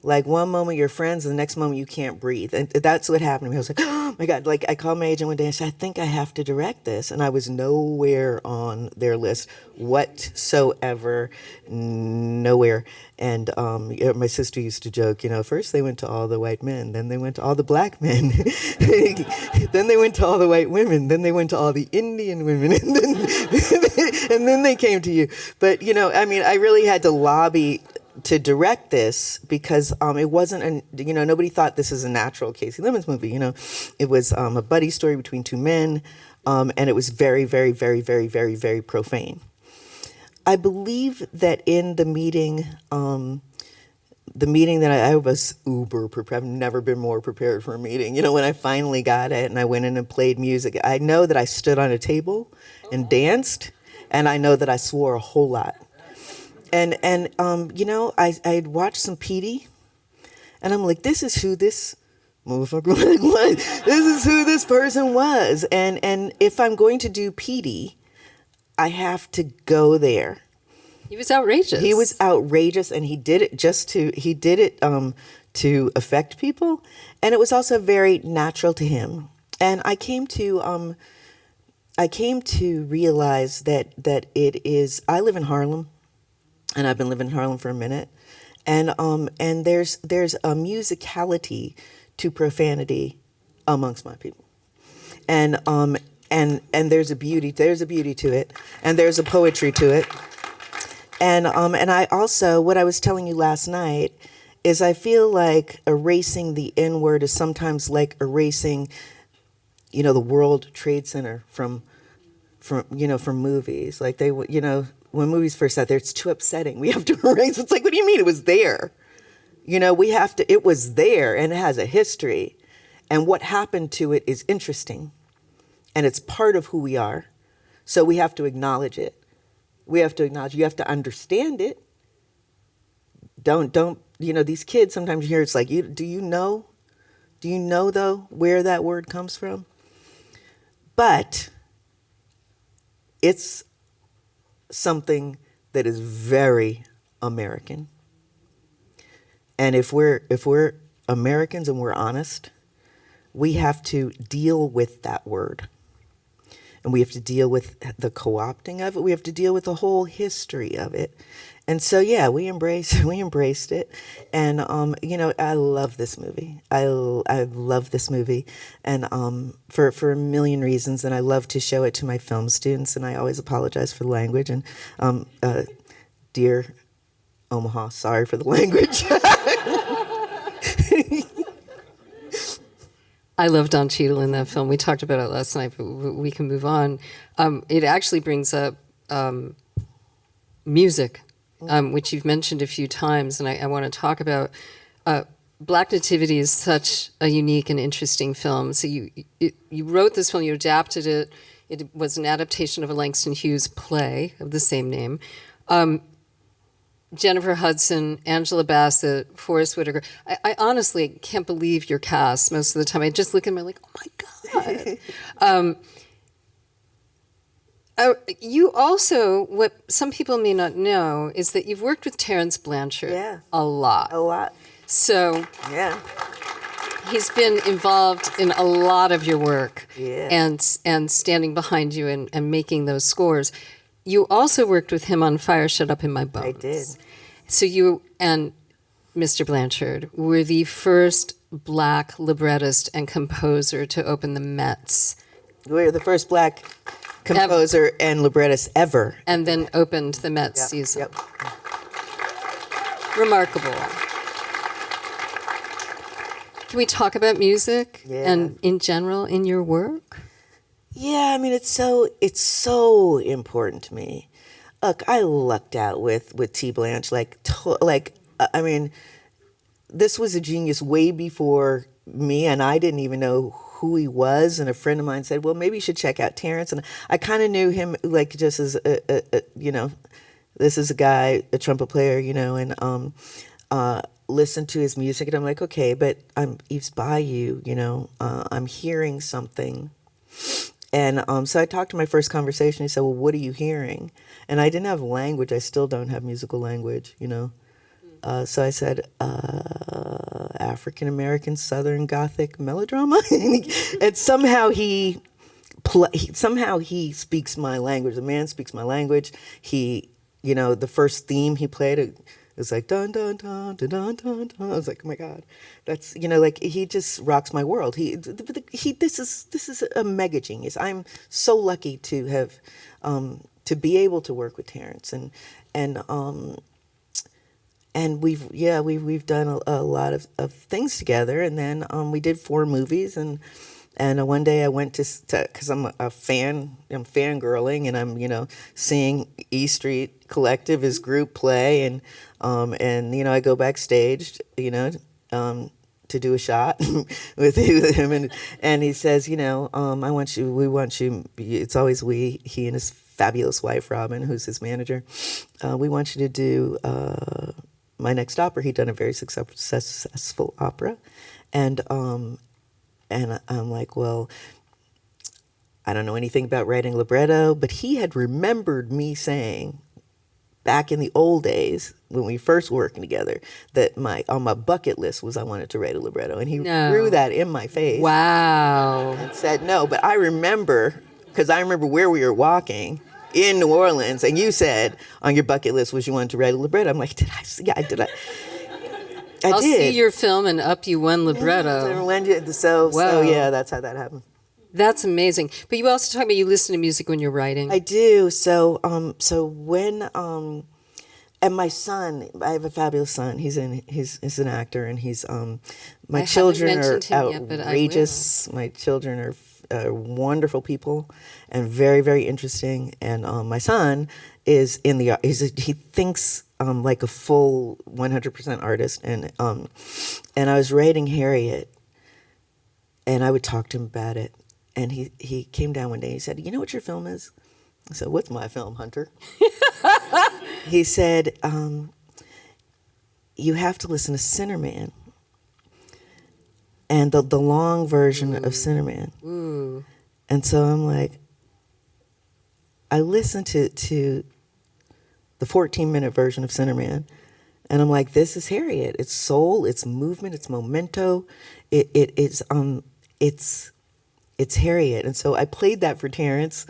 Like one moment you're friends, and the next moment you can't breathe. And that's what happened to me. I was like, oh my God. Like I called my agent one day and said, I think I have to direct this. And I was nowhere on their list whatsoever, nowhere. And my sister used to joke, first they went to all the white men, then they went to all the black men, then they went to all the white women, then they went to all the Indian women, and then they came to you. But, I really had to lobby to direct this because it wasn't, nobody thought this is a natural Casey Lemmons movie. It was a buddy story between two men, and it was very, very, very, very, very, very profane. I believe that in the meeting that I was uber prepared. I've never been more prepared for a meeting. When I finally got it and I went in and played music, I know that I stood on a table and danced, and I know that I swore a whole lot. And I had watched some PD, and I'm like, this is who this motherfucker was. This is who this person was. And if I'm going to do PD, I have to go there. He was outrageous. He was outrageous, and he did it to affect people, and it was also very natural to him. And I came to realize that it is. I live in Harlem. And I've been living in Harlem for a minute, and there's a musicality to profanity amongst my people, and there's a beauty to it, and there's a poetry to it, and I also, what I was telling you last night is I feel like erasing the N word is sometimes like erasing, the World Trade Center from movies, like they when movies first out there, it's too upsetting. We have to erase. It's like, what do you mean? It was there. It was there, and it has a history. And what happened to it is interesting. And it's part of who we are. So we have to acknowledge it. You have to understand it. Don't, these kids, sometimes you hear it's like, do you know though where that word comes from? But it's something that is very American. And if we're Americans and we're honest, we have to deal with that word. And we have to deal with the co-opting of it. We have to deal with the whole history of it. And so, yeah, we embraced it. And, I love this movie. I love this movie. And for a million reasons. And I love to show it to my film students. And I always apologize for the language. And dear Omaha, sorry for the language. I love Don Cheadle in that film. We talked about it last night, but we can move on. It actually brings up music, which you've mentioned a few times, and I want to talk about. Black Nativity is such a unique and interesting film. So you wrote this film, you adapted it. It was an adaptation of a Langston Hughes play of the same name. Jennifer Hudson, Angela Bassett, Forrest Whitaker. I honestly can't believe your cast most of the time. I just look at them and I'm like, oh my God. You also, what some people may not know is that you've worked with Terrence Blanchard a lot. A lot. So yeah, he's been involved in a lot of your work and standing behind you and making those scores. You also worked with him on Fire Shut Up in My Bones. I did. So you and Mr. Blanchard were the first Black librettist and composer to open the Mets. We're the first Black composer and librettist ever. And then opened the Mets season. Yep. Remarkable. Can we talk about music and in general in your work? Yeah, I mean, it's so important to me. Look, I lucked out with T. Blanche. I mean, this was a genius way before me, and I didn't even know who he was. And a friend of mine said, well, maybe you should check out Terrence. And I kind of knew him like just as this is a guy, a trumpet player, and listened to his music, and I'm like, okay, but I'm Eve's Bayou, I'm hearing something. And so I talked to my first conversation. He said, well, what are you hearing? And I didn't have language. I still don't have musical language, So I said, African-American Southern Gothic melodrama. And somehow he speaks my language. The man speaks my language. He, the first theme he played, it was like, dun, dun, dun, dun, dun, dun, dun. I was like, oh my God, that's, like he just rocks my world. This is a mega genius. I'm so lucky to have, to be able to work with Terrence, and we've done a lot of things together, and then we did 4 movies, and one day I went to because I'm fangirling, and I'm seeing E Street Collective, his group, play, and I go backstage to do a shot with him, and he says, we want you, it's always we, he and his fabulous wife Robin, who's his manager, we want you to do my next opera. He'd done a very successful opera, and I'm like, well, I don't know anything about writing libretto, but he had remembered me saying back in the old days when we first working together that on my bucket list was I wanted to write a libretto, and he threw that in my face. Wow. And said no, but I remember, because I remember where we were walking in New Orleans, and you said on your bucket list was you wanted to write a libretto. I'm like, did I? Yeah, I'll did. see your film and up you one libretto. So yeah, that's how that happened. That's amazing. But you also talk about you listen to music when you're writing. I do. So when and my son, I have a fabulous son. He's an actor, and he's my children are outrageous. My children are wonderful people and very, very interesting. And my son is he thinks like a full 100% artist. And I was writing Harriet, and I would talk to him about it. And he came down one day and he said, you know what your film is? I said, what's my film, Hunter? He said, you have to listen to Sinnerman, and the long version of Sinnerman. Ooh. And so I'm like, I listened to the 14-minute version of Sinnerman, and I'm like, this is Harriet. It's soul, it's movement, it's memento, it's Harriet. And so I played that for Terrence,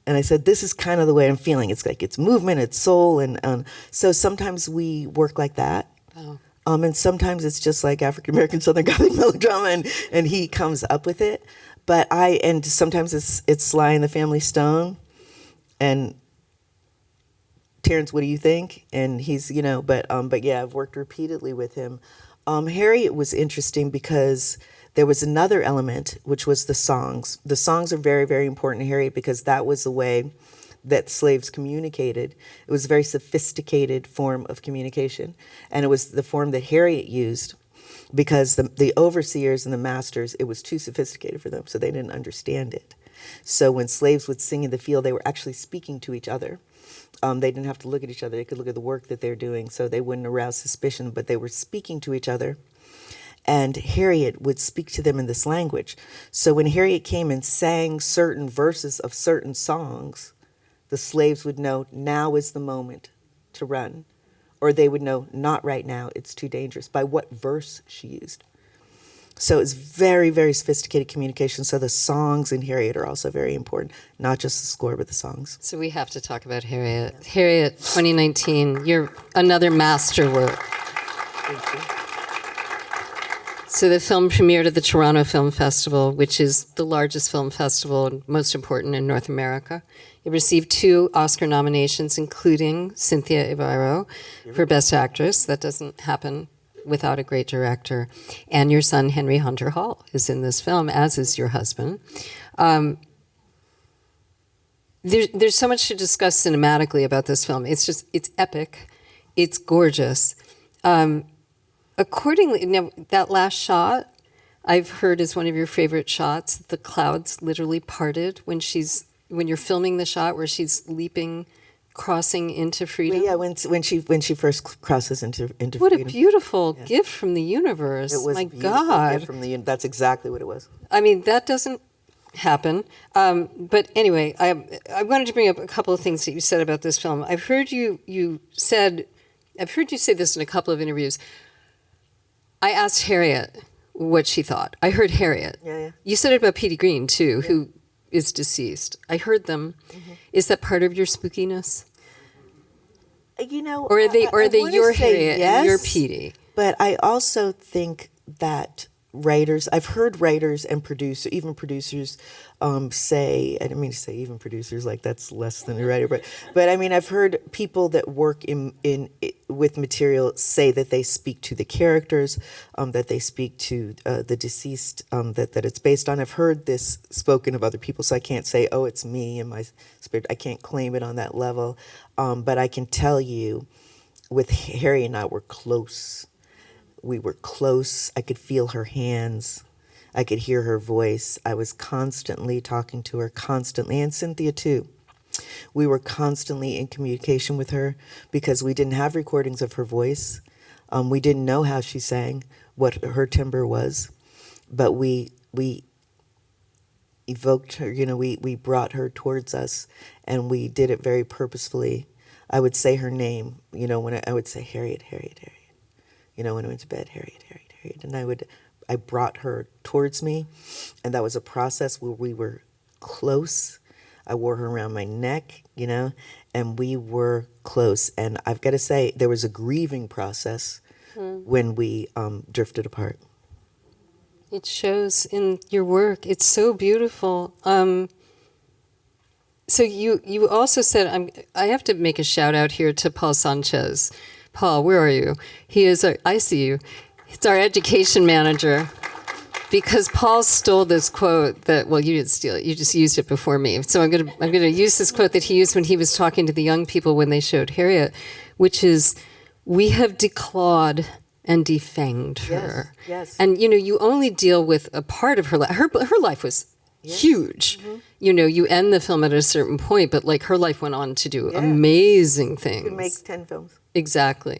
and I said, this is kind of the way I'm feeling. It's like, it's movement, it's soul. And so sometimes we work like that. Oh. And sometimes it's just like African-American Southern Gothic melodrama, and he comes up with it. And sometimes it's Sly and the Family Stone. And Terrence, what do you think? And he's, but yeah, I've worked repeatedly with him. Harriet was interesting because there was another element, which was the songs. The songs are very, very important in Harriet because that was the way that slaves communicated. It was a very sophisticated form of communication. And it was the form that Harriet used because the overseers and the masters, it was too sophisticated for them, so they didn't understand it. So when slaves would sing in the field, they were actually speaking to each other. They didn't have to look at each other. They could look at the work that they're doing, so they wouldn't arouse suspicion, but they were speaking to each other. And Harriet would speak to them in this language. So when Harriet came and sang certain verses of certain songs, the slaves would know now is the moment to run. Or they would know not right now, it's too dangerous, by what verse she used. So it's very, very sophisticated communication. So the songs in Harriet are also very important, not just the score, but the songs. So we have to talk about Harriet. Yeah. Harriet 2019, you're another masterwork. Thank you. So the film premiered at the Toronto Film Festival, which is the largest film festival and most important in North America. It received 2 Oscar nominations, including Cynthia Erivo for Best Actress. That doesn't happen without a great director. And your son, Henry Hunter Hall, is in this film, as is your husband. There's so much to discuss cinematically about this film. It's epic. It's gorgeous. Accordingly, now, that last shot I've heard is one of your favorite shots. The clouds literally parted when you're filming the shot where she's leaping, crossing into freedom. Well, yeah, when she first crosses into What freedom. a beautiful gift from the universe. It was My a beautiful God. gift from that's exactly what it was. I mean, that doesn't happen. But anyway, I wanted to bring up a couple of things that you said about this film. I've heard you say this in a couple of interviews. I asked Harriet what she thought. I heard Harriet. Yeah. You said it about Petey Green too, who is deceased. I heard them. Mm-hmm. Is that part of your spookiness? Or are they your Harriet and your Petey? But I also think that writers, I've heard writers and even producers say, I didn't mean to say even producers, like that's less than a writer, but I mean, I've heard people that work with material say that they speak to the characters, that they speak to the deceased, that it's based on. I've heard this spoken of other people, so I can't say, oh, it's me and my spirit. I can't claim it on that level, but I can tell you, with Harry and I, we're close. We were close. I could feel her hands. I could hear her voice. I was constantly talking to her, constantly, and Cynthia too. We were constantly in communication with her because we didn't have recordings of her voice. We didn't know how she sang, what her timbre was, but we evoked her. We brought her towards us, and we did it very purposefully. I would say her name. When I would say Harriet, Harriet, Harriet. When I went to bed, Harriet, Harriet, Harriet. And I brought her towards me. And that was a process where we were close. I wore her around my neck, and we were close. And I've got to say, there was a grieving process when we drifted apart. It shows in your work. It's so beautiful. So you also said, I have to make a shout out here to Paul Sanchez. Paul, where are you? He is I see you. He's our education manager. Because Paul stole this quote that, well, you didn't steal it. You just used it before me. So I'm gonna use this quote that he used when he was talking to the young people when they showed Harriet, which is, "We have declawed and defanged her." Yes. And you only deal with a part of her life. Her life was huge. Mm-hmm. You end the film at a certain point, but like her life went on to do amazing things. You can make 10 films. Exactly.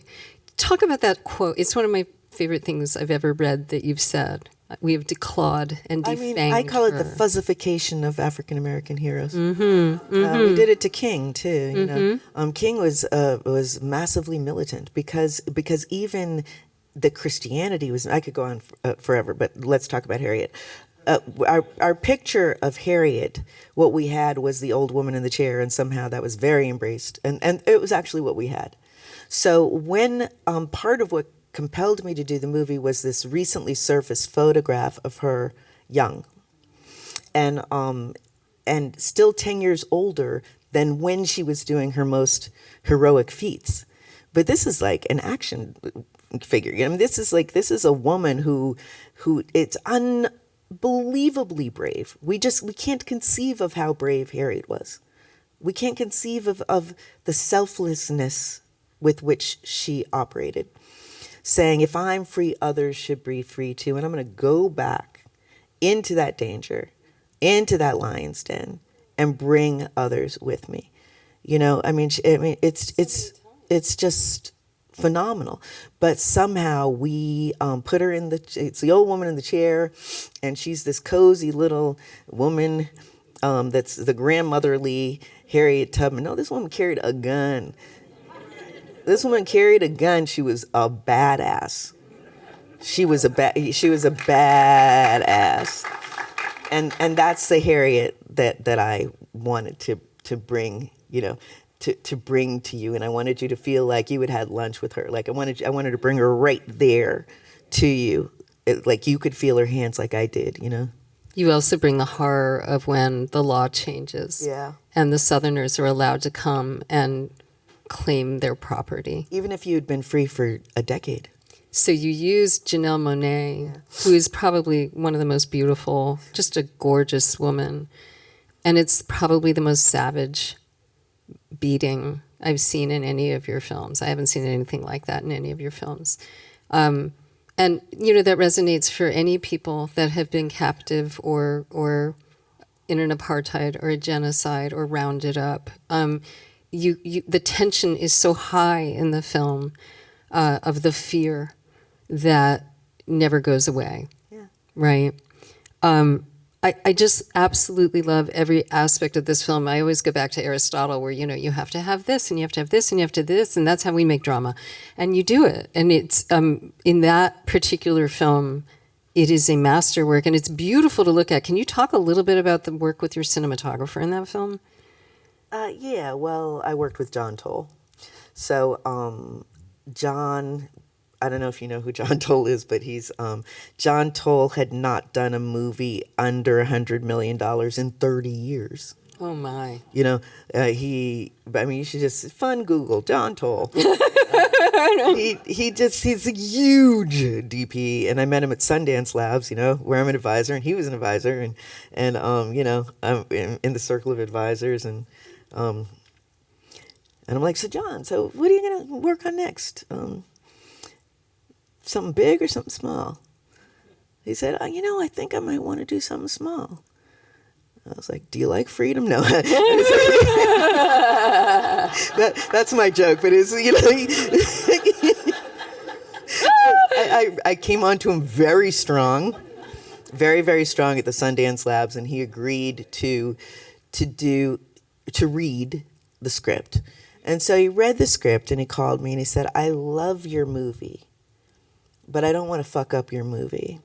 Talk about that quote. It's one of my favorite things I've ever read that you've said. We have declawed and defanged I call it her. the fuzzification of African American heroes. Mm-hmm. We did it to King too. King was massively militant because even the Christianity was. I could go on forever, but let's talk about Harriet. Our picture of Harriet, what we had was the old woman in the chair, and somehow that was very embraced, and it was actually what we had. So when part of what compelled me to do the movie was this recently surfaced photograph of her young, and still 10 years older than when she was doing her most heroic feats. But this is like an action figure. This is a woman who it's unbelievably brave. We can't conceive of how brave Harriet was. We can't conceive of the selflessness with which she operated, saying, if I'm free, others should be free too. And I'm going to go back into that danger, into that lion's den, and bring others with me. It's just phenomenal. But somehow we put her it's the old woman in the chair, and she's this cozy little woman that's the grandmotherly Harriet Tubman. No, this woman carried a gun. This woman carried a gun. She was a badass. She was a badass. And that's the Harriet that I wanted to bring, to bring to you. And I wanted you to feel like you had had lunch with her. Like I wanted to bring her right there to you. Like you could feel her hands like I did, You also bring the horror of when the law changes. Yeah. And the Southerners are allowed to come and claim their property. Even if you had been free for a decade. So you used Janelle Monáe, who is probably one of the most beautiful, just a gorgeous woman. And it's probably the most savage beating I've seen in any of your films. I haven't seen anything like that in any of your films. And And, that resonates for any people that have been captive or in an apartheid or a genocide or rounded up. The tension is so high in the film of the fear that never goes away. Yeah. Right? I just absolutely love every aspect of this film. I always go back to Aristotle where, you have to have this and you have to have this and you have to have this, and that's how we make drama. And you do it. And it's in that particular film, it is a masterwork and it's beautiful to look at. Can you talk a little bit about the work with your cinematographer in that film? Yeah, well, I worked with John Toll. So John, I don't know if you know who John Toll is, but John Toll had not done a movie under $100 million in 30 years. Oh my! You should just fun Google John Toll. He's a huge DP, and I met him at Sundance Labs, where I'm an advisor, and he was an advisor, and I'm in the circle of advisors, and I'm like, so John, so what are you gonna work on next? Something big or something small? He said, I think I might want to do something small. I was like, do you like freedom? No. That's my joke, but it's, I came on to him very strong, very, very strong at the Sundance Labs, and he agreed to read the script. And so he read the script and he called me and he said, I love your movie, but I don't want to fuck up your movie.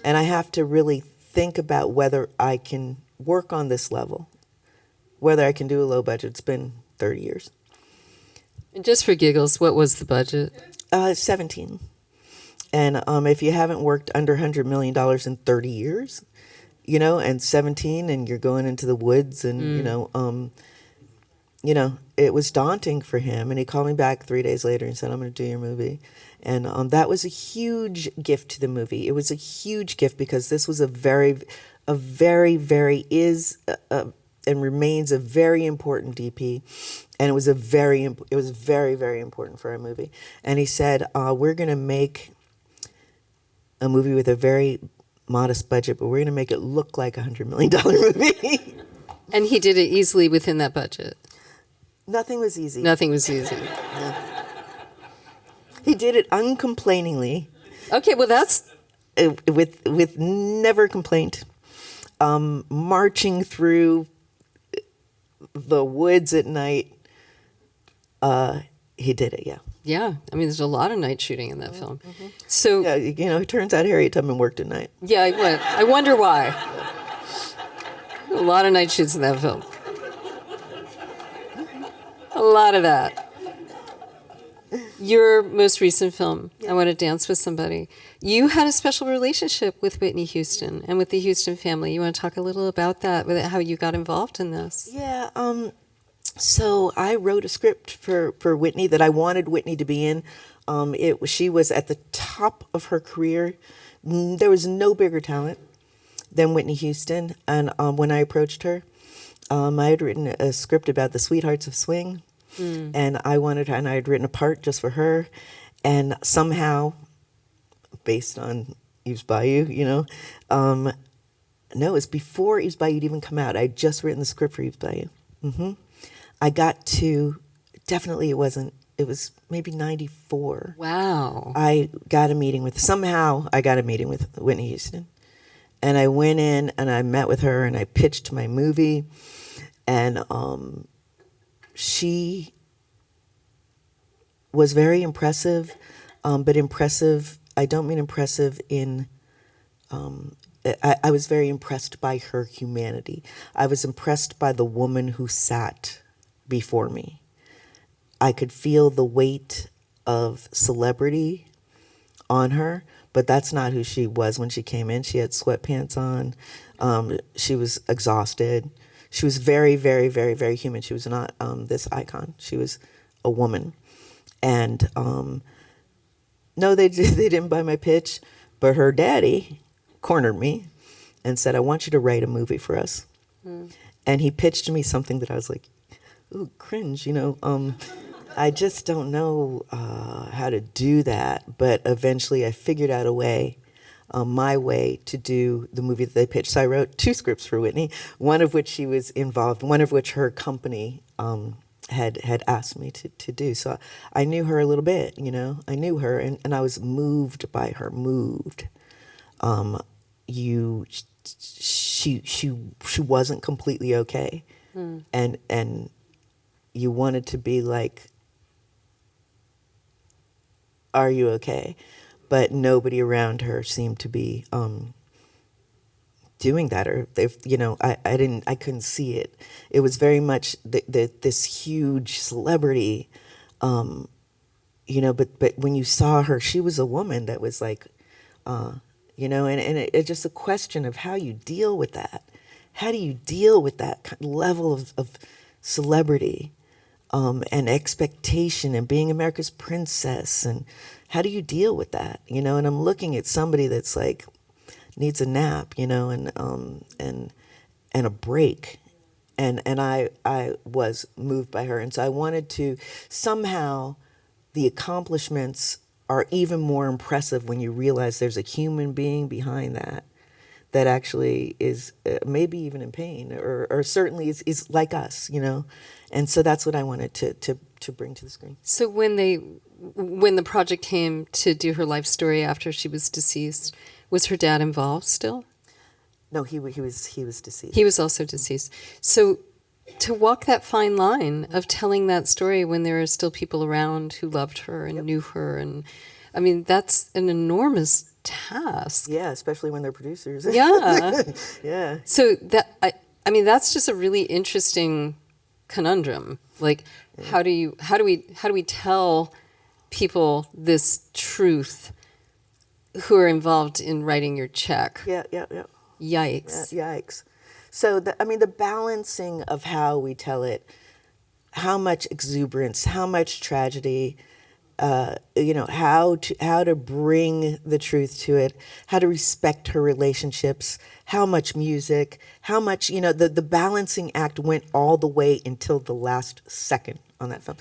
And I have to really think about whether I can work on this level, whether I can do a low budget. It's been 30 years. And just for giggles, what was the budget? 17. And if you haven't worked under $100 million in 30 years, and 17, and you're going into the woods and, it was daunting for him. And he called me back 3 days later and said, I'm going to do your movie. And that was a huge gift to the movie. It was a huge gift because this was a very, very and remains a very important DP. And it was very, very important for our movie. And he said, we're going to make a movie with a very modest budget, but we're going to make it look like a $100 million movie. And he did it easily within that budget. Nothing was easy. Nothing was easy. No. He did it uncomplainingly. Okay, well that's with never complaint. Marching through the woods at night. He did it, yeah. Yeah, I mean, there's a lot of night shooting in that film. So yeah, it turns out Harriet Tubman worked at night. Yeah, I wonder why. A lot of night shoots in that film. A lot of that. Your most recent film, I Want to Dance with Somebody. You had a special relationship with Whitney Houston and with the Houston family. You want to talk a little about that, with how you got involved in this? Yeah, so I wrote a script for Whitney that I wanted Whitney to be in. She was at the top of her career. There was no bigger talent than Whitney Houston. And when I approached her, I had written a script about the Sweethearts of Swing. And I wanted her, and I had written a part just for her. And somehow, based on Eve's Bayou, no, it was before Eve's Bayou had even come out. I had just written the script for Eve's Bayou. I got to, definitely it was maybe 94. Wow. I got a meeting with Whitney Houston. And I went in and I met with her and I pitched my movie. And she was very impressive, but impressive, I don't mean impressive in, I was very impressed by her humanity. I was impressed by the woman who sat before me. I could feel the weight of celebrity on her, but that's not who she was when she came in. She had sweatpants on. She was exhausted. She was very, very, very, very human. She was not this icon. She was a woman. And no, they didn't buy my pitch, but her daddy cornered me and said, I want you to write a movie for us. And he pitched me something that I was like, ooh, cringe, I just don't know how to do that. But eventually I figured out a way, my way to do the movie that they pitched. So I wrote 2 scripts for Whitney, one of which she was involved, one of which her company had asked me to do. So I knew her a little bit, you know. I knew her, and I was moved by her. Moved. She wasn't completely okay, and you wanted to be like, are you okay? But nobody around her seemed to be doing that, or they've, you know, I couldn't see it. It was very much this huge celebrity, you know, but when you saw her, she was a woman that was like, you know, and it's just a question of how you deal with that. How do you deal with that level of celebrity, and expectation, and being America's princess, and how do you deal with that, you know? And I'm looking at somebody that's like needs a nap, you know, and a break, and I was moved by her, and so I wanted to somehow, the accomplishments are even more impressive when you realize there's a human being behind that actually is maybe even in pain, or certainly is like us, you know. And so that's what I wanted to bring to the screen. So when the project came to do her life story after she was deceased, was her dad involved still? No, he was deceased. He was also deceased. So to walk that fine line of telling that story when there are still people around who loved her and knew her, and I mean, that's an enormous task. Yeah, especially when they're producers. Yeah. Yeah. So that I mean, that's just a really interesting conundrum. Like, how do we tell people this truth who are involved in writing your check? Yeah. Yikes. Yikes. So, the balancing of how we tell it, how much exuberance, how much tragedy, you know, how to bring the truth to it, how to respect her relationships, how much music, how much, you know, the balancing act went all the way until the last second on that film.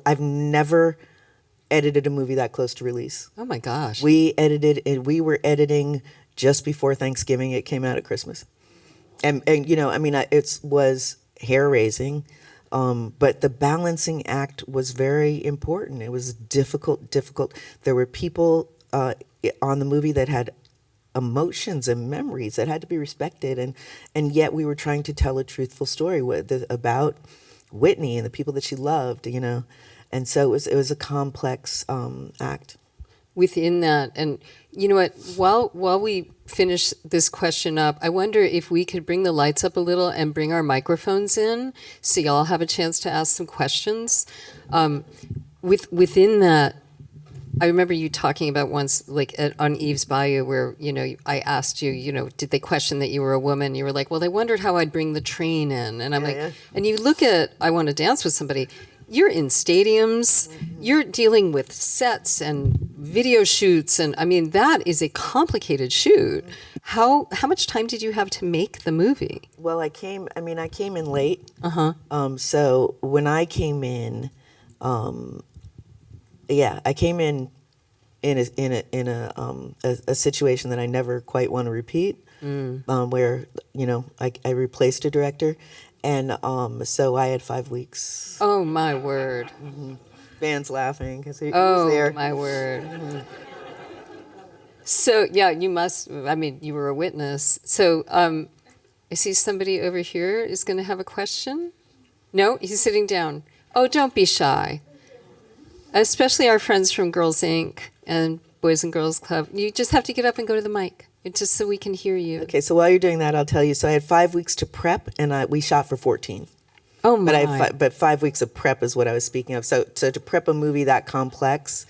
I've never edited a movie that close to release. Oh my gosh. We were editing just before Thanksgiving. It came out at Christmas. And you know, I mean, it was hair-raising, but the balancing act was very important. It was difficult. There were people on the movie that had emotions and memories that had to be respected, and yet we were trying to tell a truthful story about Whitney and the people that she loved, you know, and so it was a complex act. Within that, and you know what, while we finish this question up, I wonder if we could bring the lights up a little and bring our microphones in so y'all have a chance to ask some questions. Within that, I remember you talking about once, like on Eve's Bayou, where, you know, I asked you, you know, did they question that you were a woman? You were like, well, they wondered how I'd bring the train in. And I'm and you look at I Want to Dance with Somebody, you're in stadiums, you're dealing with sets and video shoots, and I mean, that is a complicated shoot. How much time did you have to make the movie? Well, I came in late. So when I came in, I came in a situation that I never quite want to repeat, where, you know, I replaced a director, and so I had 5 weeks. Oh my word! Fans laughing because he was there. Oh my word! So yeah, you must. I mean, you were a witness. So I see somebody over here is going to have a question. No, he's sitting down. Oh, don't be shy. Especially our friends from Girls Inc. and Boys and Girls Club. You just have to get up and go to the mic, just so we can hear you. Okay, so while you're doing that, I'll tell you. So I had 5 weeks to prep, and we shot for 14. Oh my! But 5 weeks of prep is what I was speaking of. So to prep a movie that complex,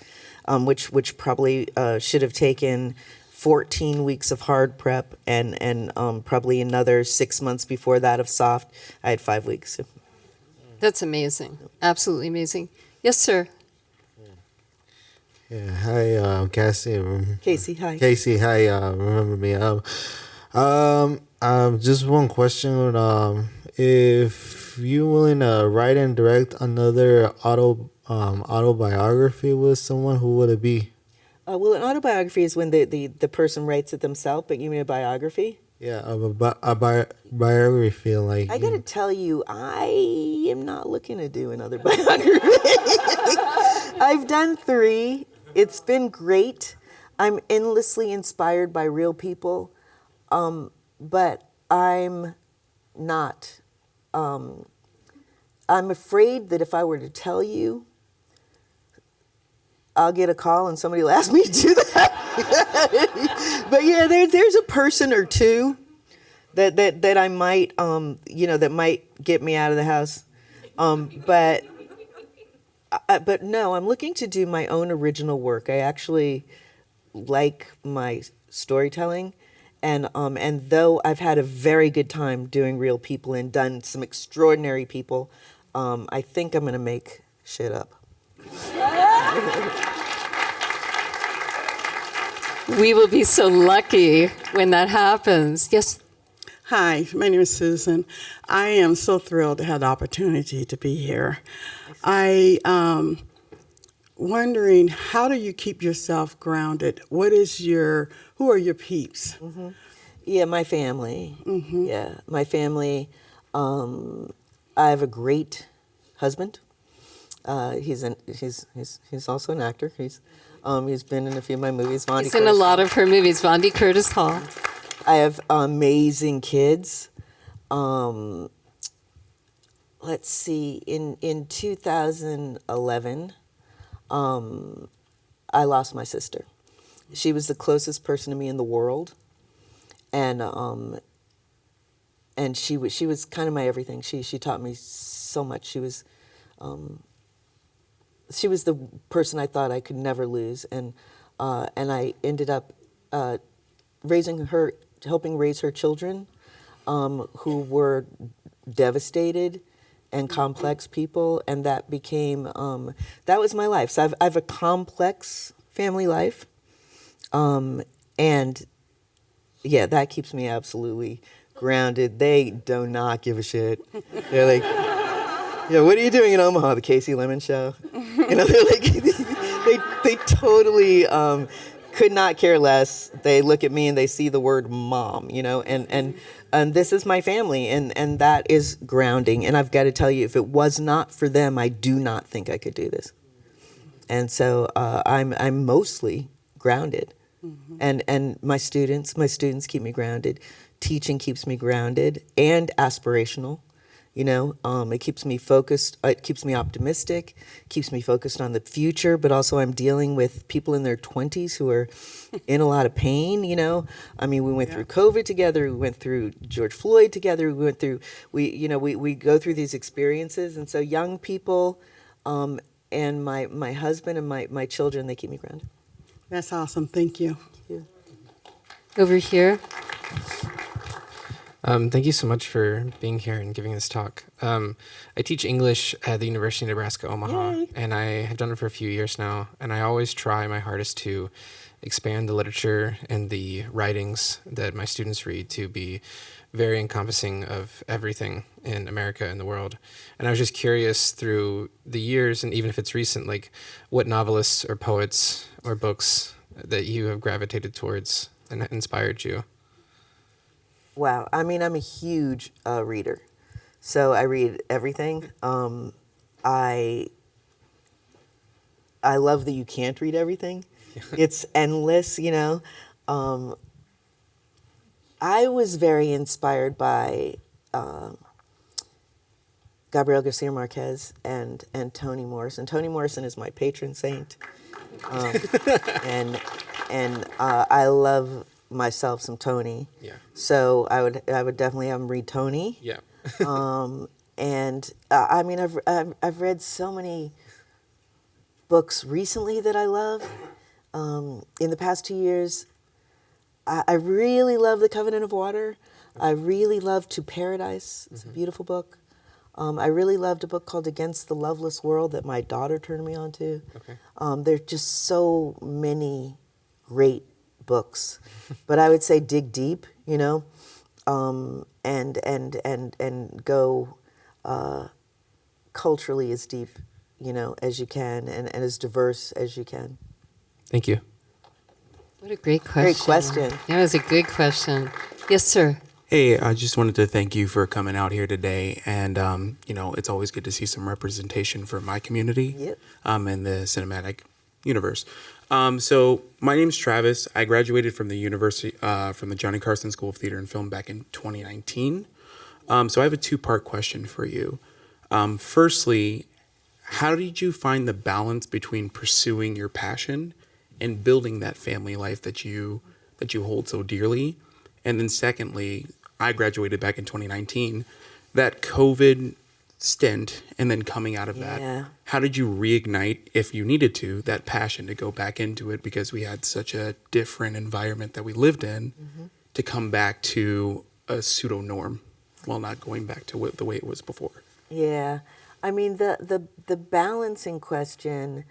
which probably should have taken 14 weeks of hard prep, and probably another 6 months before that of soft, I had 5 weeks. That's amazing. Absolutely amazing. Yes, sir. Yeah, hi, Cassie. Casey, hi. Casey, hi. Remember me? Just one question. If you're willing to write and direct another autobiography with someone, who would it be? Well, an autobiography is when the person writes it themselves, but you mean a biography? Yeah, biography, like. I gotta tell you, I am not looking to do another biography. I've done 3. It's been great. I'm endlessly inspired by real people, but I'm not. I'm afraid that if I were to tell you, I'll get a call and somebody will ask me to do that. But yeah, there's a person or two that I might, that might get me out of the house. But no, I'm looking to do my own original work. I actually like my storytelling, and though I've had a very good time doing real people and done some extraordinary people, I think I'm gonna make shit up. We will be so lucky when that happens. Yes. Hi, my name is Susan. I am so thrilled to have the opportunity to be here. I wondering, how do you keep yourself grounded? Who are your peeps? Mm-hmm. Yeah, my family. Mm-hmm. Yeah, my family. I have a great husband. He's also an actor. He's been in a few of my movies. He's in a lot of her movies. Vondi Curtis Hall. I have amazing kids. Let's see. In 2011, I lost my sister. She was the closest person to me in the world, and she was kind of my everything. She taught me so much. She was the person I thought I could never lose, and I ended up helping raise her children, who were devastated and complex people, and that became that was my life. So I've a complex family life, and yeah, that keeps me absolutely grounded. They do not give a shit. They're like, what are you doing in Omaha? The Casey Lemmons show? They're like, they totally could not care less. They look at me and they see the word mom, and this is my family, and that is grounding. And I've got to tell you, if it was not for them, I do not think I could do this. And so I'm mostly grounded. Mm-hmm. And my students keep me grounded. Teaching keeps me grounded and aspirational. It keeps me focused. It keeps me optimistic, keeps me focused on the future, but also I'm dealing with people in their 20s who are in a lot of pain, we went through COVID together, we went through George Floyd together, we go through these experiences. And so young people, and my husband and my children, they keep me grounded. That's awesome. Thank you. Thank you. Over here. Thank you so much for being here and giving this talk. I teach English at the University of Nebraska, Omaha, Yay. and I have done it for a few years now, and I always try my hardest to expand the literature and the writings that my students read to be very encompassing of everything in America and the world. And I was just curious through the years, and even if it's recent, like what novelists or poets or books that you have gravitated towards and inspired you. Wow. I'm a huge reader. So I read everything. I love that you can't read everything. It's endless, I was very inspired by Gabriel Garcia Marquez and Toni Morrison. Toni Morrison is my patron saint. And I love myself some Toni. Yeah. So I would definitely have him read Toni. Yeah. I've read so many books recently that I love. In the past 2 years, I really love The Covenant of Water. I really love To Paradise. It's a beautiful book. I really loved a book called Against the Loveless World that my daughter turned me on to. Okay. There are just so many great books, but I would say dig deep, and go culturally as deep as you can, and as diverse as you can. Thank you. What a great question. Great question. That was a good question. Yes, sir. Hey, I just wanted to thank you for coming out here today. And, it's always good to see some representation for my community Yep. in the cinematic universe. So my name's Travis. I graduated from the university, from the Johnny Carson School of Theater and Film back in 2019. So I have a two-part question for you. Firstly, how did you find the balance between pursuing your passion and building that family life that you hold so dearly? And then secondly, I graduated back in 2019, that COVID stint, and then coming out of Yeah. that, how did you reignite, if you needed to, that passion to go back into it, because we had such a different environment that we lived in, to come back to a pseudo norm while not going back to the way it was before? Yeah, I mean the balancing question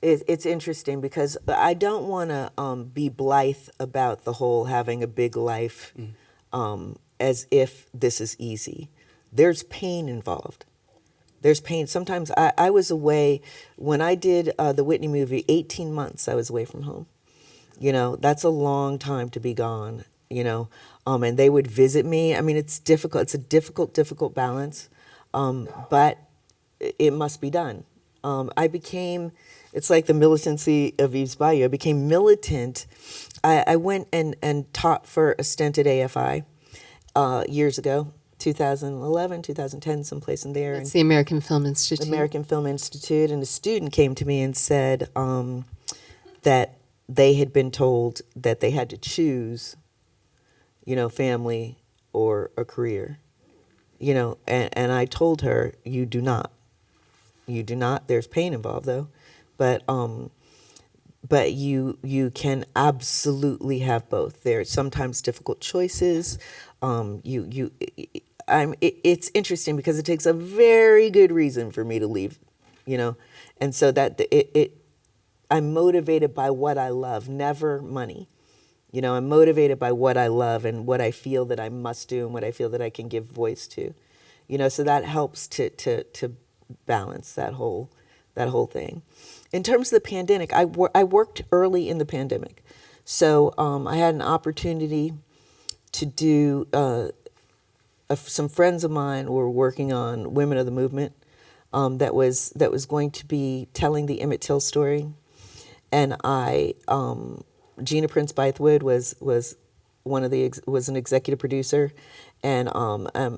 is, it's interesting because I don't want to be blithe about the whole having a big life, as if this is easy. There's pain involved. There's pain. Sometimes I was away when I did the Whitney movie. 18 months I was away from home. That's a long time to be gone. And they would visit me. I mean, it's difficult. It's a difficult balance. But it must be done. It's like the militancy of Eve's Bayou. I became militant. I went and taught for a stint at AFI years ago, 2011, 2010, someplace in there. It's the American Film Institute. American Film Institute, and a student came to me and said that they had been told that they had to choose, family or a career. And I told her, you do not. You do not. There's pain involved, though, but you can absolutely have both. There are sometimes difficult choices. It's interesting because it takes a very good reason for me to leave, and so that I'm motivated by what I love, never money. I'm motivated by what I love and what I feel that I must do and what I feel that I can give voice to, so that helps to balance that whole thing. In terms of the pandemic, I worked early in the pandemic, so I had an opportunity to do. Some friends of mine were working on Women of the Movement, that was going to be telling the Emmett Till story, and Gina Prince Bythewood was an executive producer, and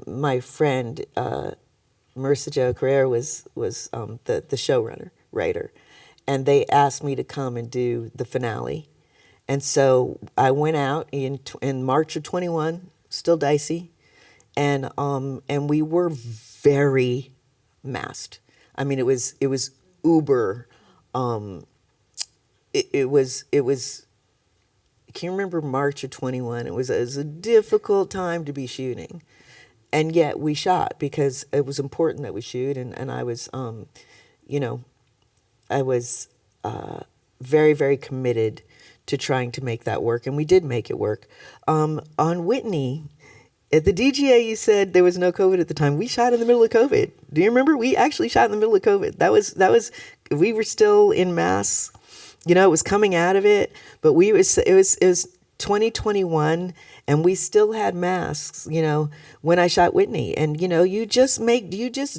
my friend Marissa Jo Carrera was the showrunner writer, and they asked me to come and do the finale, and so I went out in March of 21, still dicey, and we were very masked. I mean, it was uber. It was. Can you remember March of 21? It was a difficult time to be shooting, and yet we shot because it was important that we shoot, and I was, I was very, very committed to trying to make that work, and we did make it work. On Whitney, at the DGA, you said there was no COVID at the time. We shot in the middle of COVID. Do you remember? We actually shot in the middle of COVID. That was. We were still in mass. It was coming out of it, but it was 2021, and we still had masks. When I shot Whitney, and you just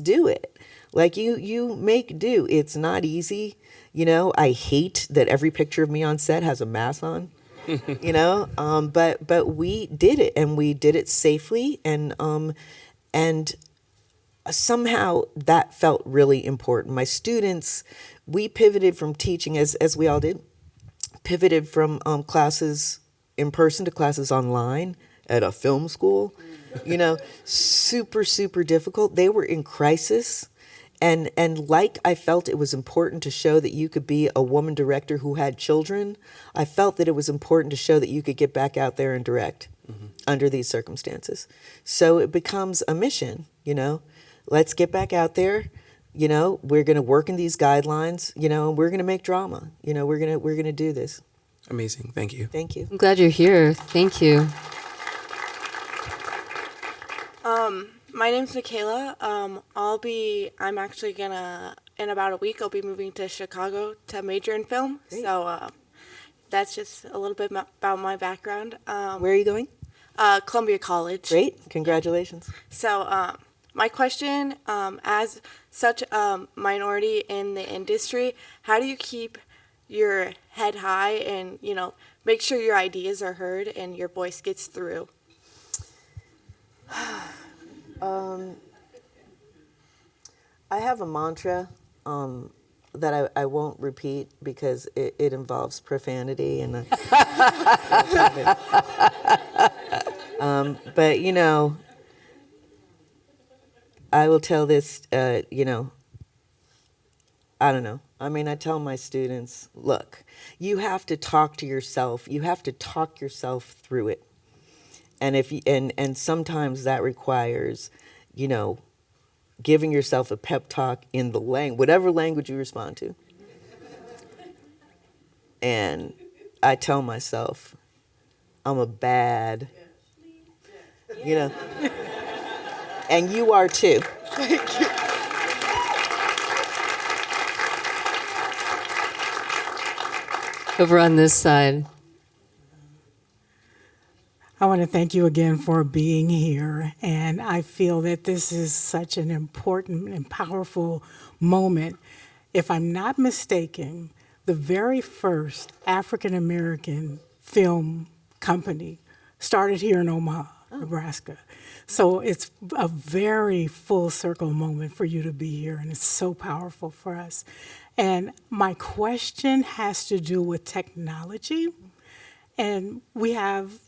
do it. Like you make do. It's not easy. I hate that every picture of me on set has a mask on. But we did it, and we did it safely, and somehow that felt really important. My students, we pivoted from teaching, as we all did, pivoted from classes in person to classes online at a film school. Super, super difficult. They were in crisis. And like I felt it was important to show that you could be a woman director who had children, I felt that it was important to show that you could get back out there and direct under these circumstances. So it becomes a mission, Let's get back out there. We're going to work in these guidelines, and we're going to make drama. We're going to do this. Amazing. Thank you. Thank you. I'm glad you're here. Thank you. My name's Michaela. I'm actually gonna in about a week, I'll be moving to Chicago to major in film. Great. So that's just a little bit about my background. Where are you going? Columbia College. Great. Congratulations. So my question, as such a minority in the industry, how do you keep your head high and, make sure your ideas are heard and your voice gets through? I have a mantra that I won't repeat because it involves profanity and. But I will tell this. I don't know. I mean, I tell my students, look, you have to talk to yourself. You have to talk yourself through it, and and sometimes that requires, giving yourself a pep talk in the whatever language you respond to. And I tell myself, I'm a bad, and you are too. Over on this side. I want to thank you again for being here. And I feel that this is such an important and powerful moment. If I'm not mistaken, the very first African American film company started here in Omaha, Nebraska. So it's a very full circle moment for you to be here, and it's so powerful for us. And my question has to do with technology. And we have,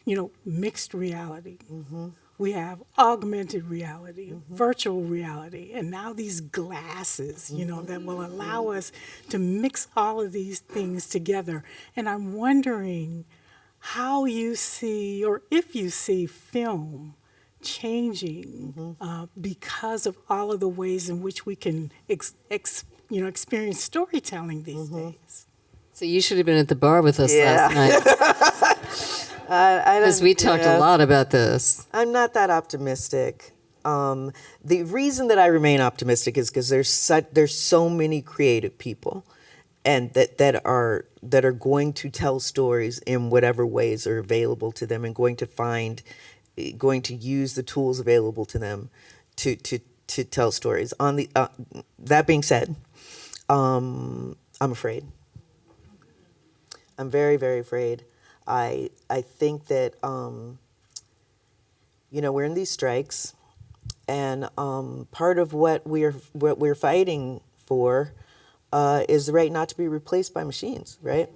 mixed reality. Mm-hmm. We have augmented reality, virtual reality, and now these glasses, that will allow us to mix all of these things together. And I'm wondering how you see, or if you see film changing because of all of the ways in which we can experience storytelling these days. So you should have been at the bar with us last night. Because we talked a lot about this. I'm not that optimistic. The reason that I remain optimistic is because there's so many creative people, and that are going to tell stories in whatever ways are available to them, and going to use the tools available to them to tell stories. On the that being said, I'm afraid. I'm very, very afraid. I think that we're in these strikes, and part of what we're fighting for is the right not to be replaced by machines, right?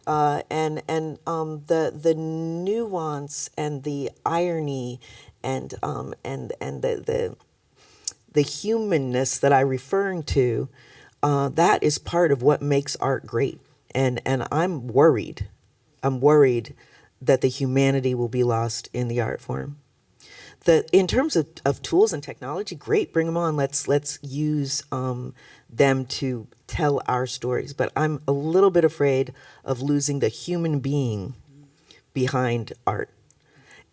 And the nuance and the irony and the humanness that I'm referring to, that is part of what makes art great. And I'm worried. I'm worried that the humanity will be lost in the art form. In terms of tools and technology, great, bring them on. Let's use them to tell our stories. But I'm a little bit afraid of losing the human being behind art.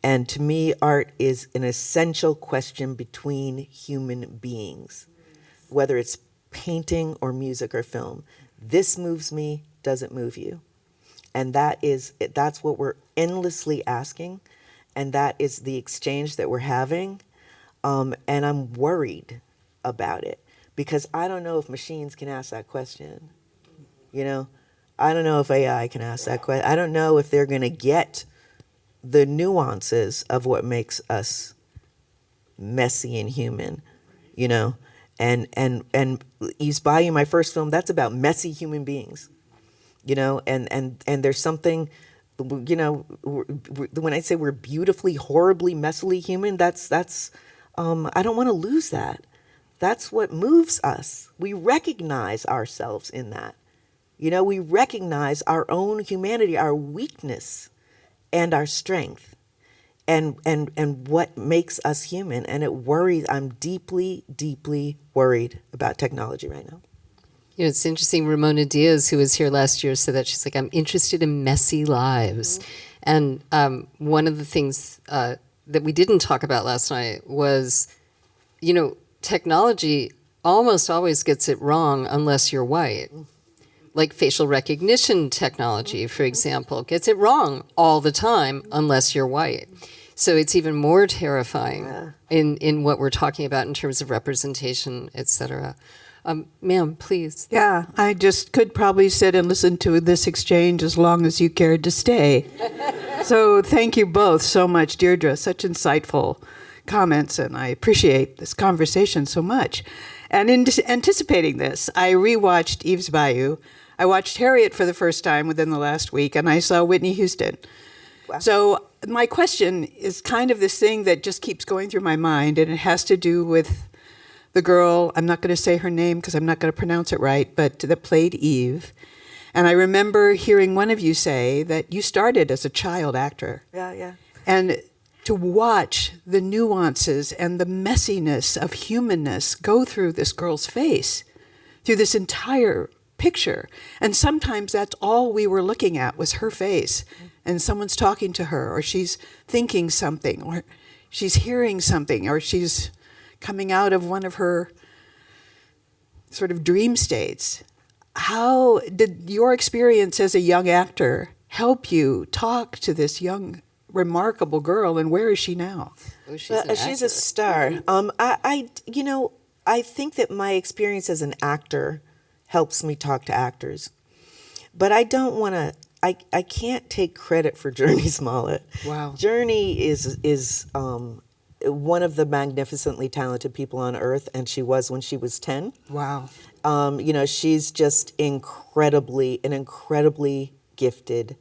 And to me, art is an essential question between human beings, whether it's painting or music or film. This moves me, doesn't move you. And that's what we're endlessly asking, and that is the exchange that we're having. And I'm worried about it because I don't know if machines can ask that question. I don't know if AI can ask that question. I don't know if they're going to get the nuances of what makes us messy and human, And East Bayou, my first film, that's about messy human beings. And there's something, when I say we're beautifully, horribly, messily human, that's I don't want to lose that. That's what moves us. We recognize ourselves in that. We recognize our own humanity, our weakness, and our strength, and what makes us human. And it worries. I'm deeply, deeply worried about technology right now. It's interesting. Ramona Diaz, who was here last year, said that she's like, I'm interested in messy lives. And one of the things that we didn't talk about last night was, technology almost always gets it wrong unless you're white. Like facial recognition technology, for example, gets it wrong all the time unless you're white. So it's even more terrifying in what we're talking about in terms of representation, et cetera. Ma'am, please. Yeah, I just could probably sit and listen to this exchange as long as you cared to stay. So thank you both so much, Deirdre. Such insightful comments, and I appreciate this conversation so much. And in anticipating this, I rewatched Eve's Bayou. I watched Harriet for the first time within the last week, and I saw Whitney Houston. Wow. So my question is kind of this thing that just keeps going through my mind, and it has to do with the girl, I'm not going to say her name because I'm not going to pronounce it right, but that played Eve. And I remember hearing one of you say that you started as a child actor. Yeah. And to watch the nuances and the messiness of humanness go through this girl's face, through this entire picture. And sometimes that's all we were looking at was her face. And someone's talking to her, or she's thinking something, or she's hearing something, or she's coming out of one of her sort of dream states. How did your experience as a young actor help you talk to this young, remarkable girl, and where is she now? Oh, she's a star. I think that my experience as an actor helps me talk to actors, but I don't want to. I can't take credit for Journey Smollett. Wow. Journey is one of the magnificently talented people on earth, and she was when she was 10. Wow. She's just an incredibly gifted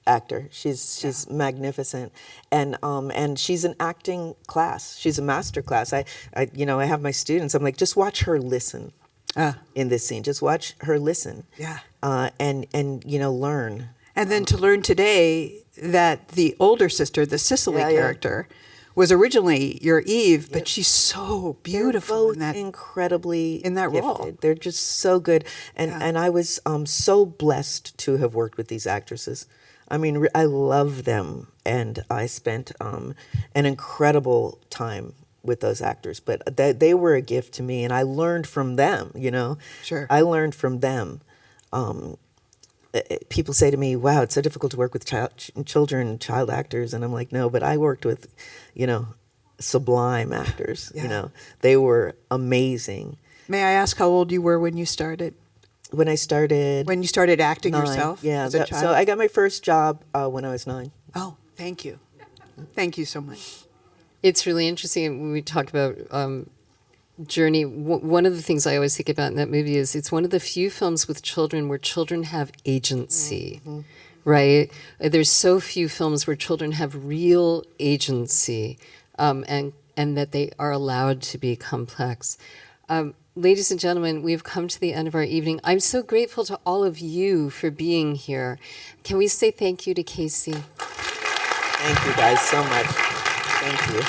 actor. She's magnificent, and she's an acting class. She's a master class. I have my students. I'm like, just watch her listen in this scene. Just watch her listen. Yeah. And learn. And then to learn today that the older sister, the Cicely character, was originally your Eve, but she's so beautiful. They're both incredibly in that gifted. role. They're just so good, and I was so blessed to have worked with these actresses. I mean, I love them, and I spent an incredible time with those actors. But they were a gift to me, and I learned from them. Sure. I learned from them. People say to me, "Wow, it's so difficult to work with child actors," and I'm like, "No, but I worked with, sublime actors. Yeah. They were amazing." May I ask how old you were when you started? When I started, When you started acting 9, yourself yeah. as a child? So I got my first job when I was 9. Oh, thank you. Thank you so much. It's really interesting when we talk about Journey. One of the things I always think about in that movie is it's one of the few films with children where children have agency, right? There's so few films where children have real agency, and that they are allowed to be complex. Ladies and gentlemen, we've come to the end of our evening. I'm so grateful to all of you for being here. Can we say thank you to Casey? Thank you guys so much. Thank you.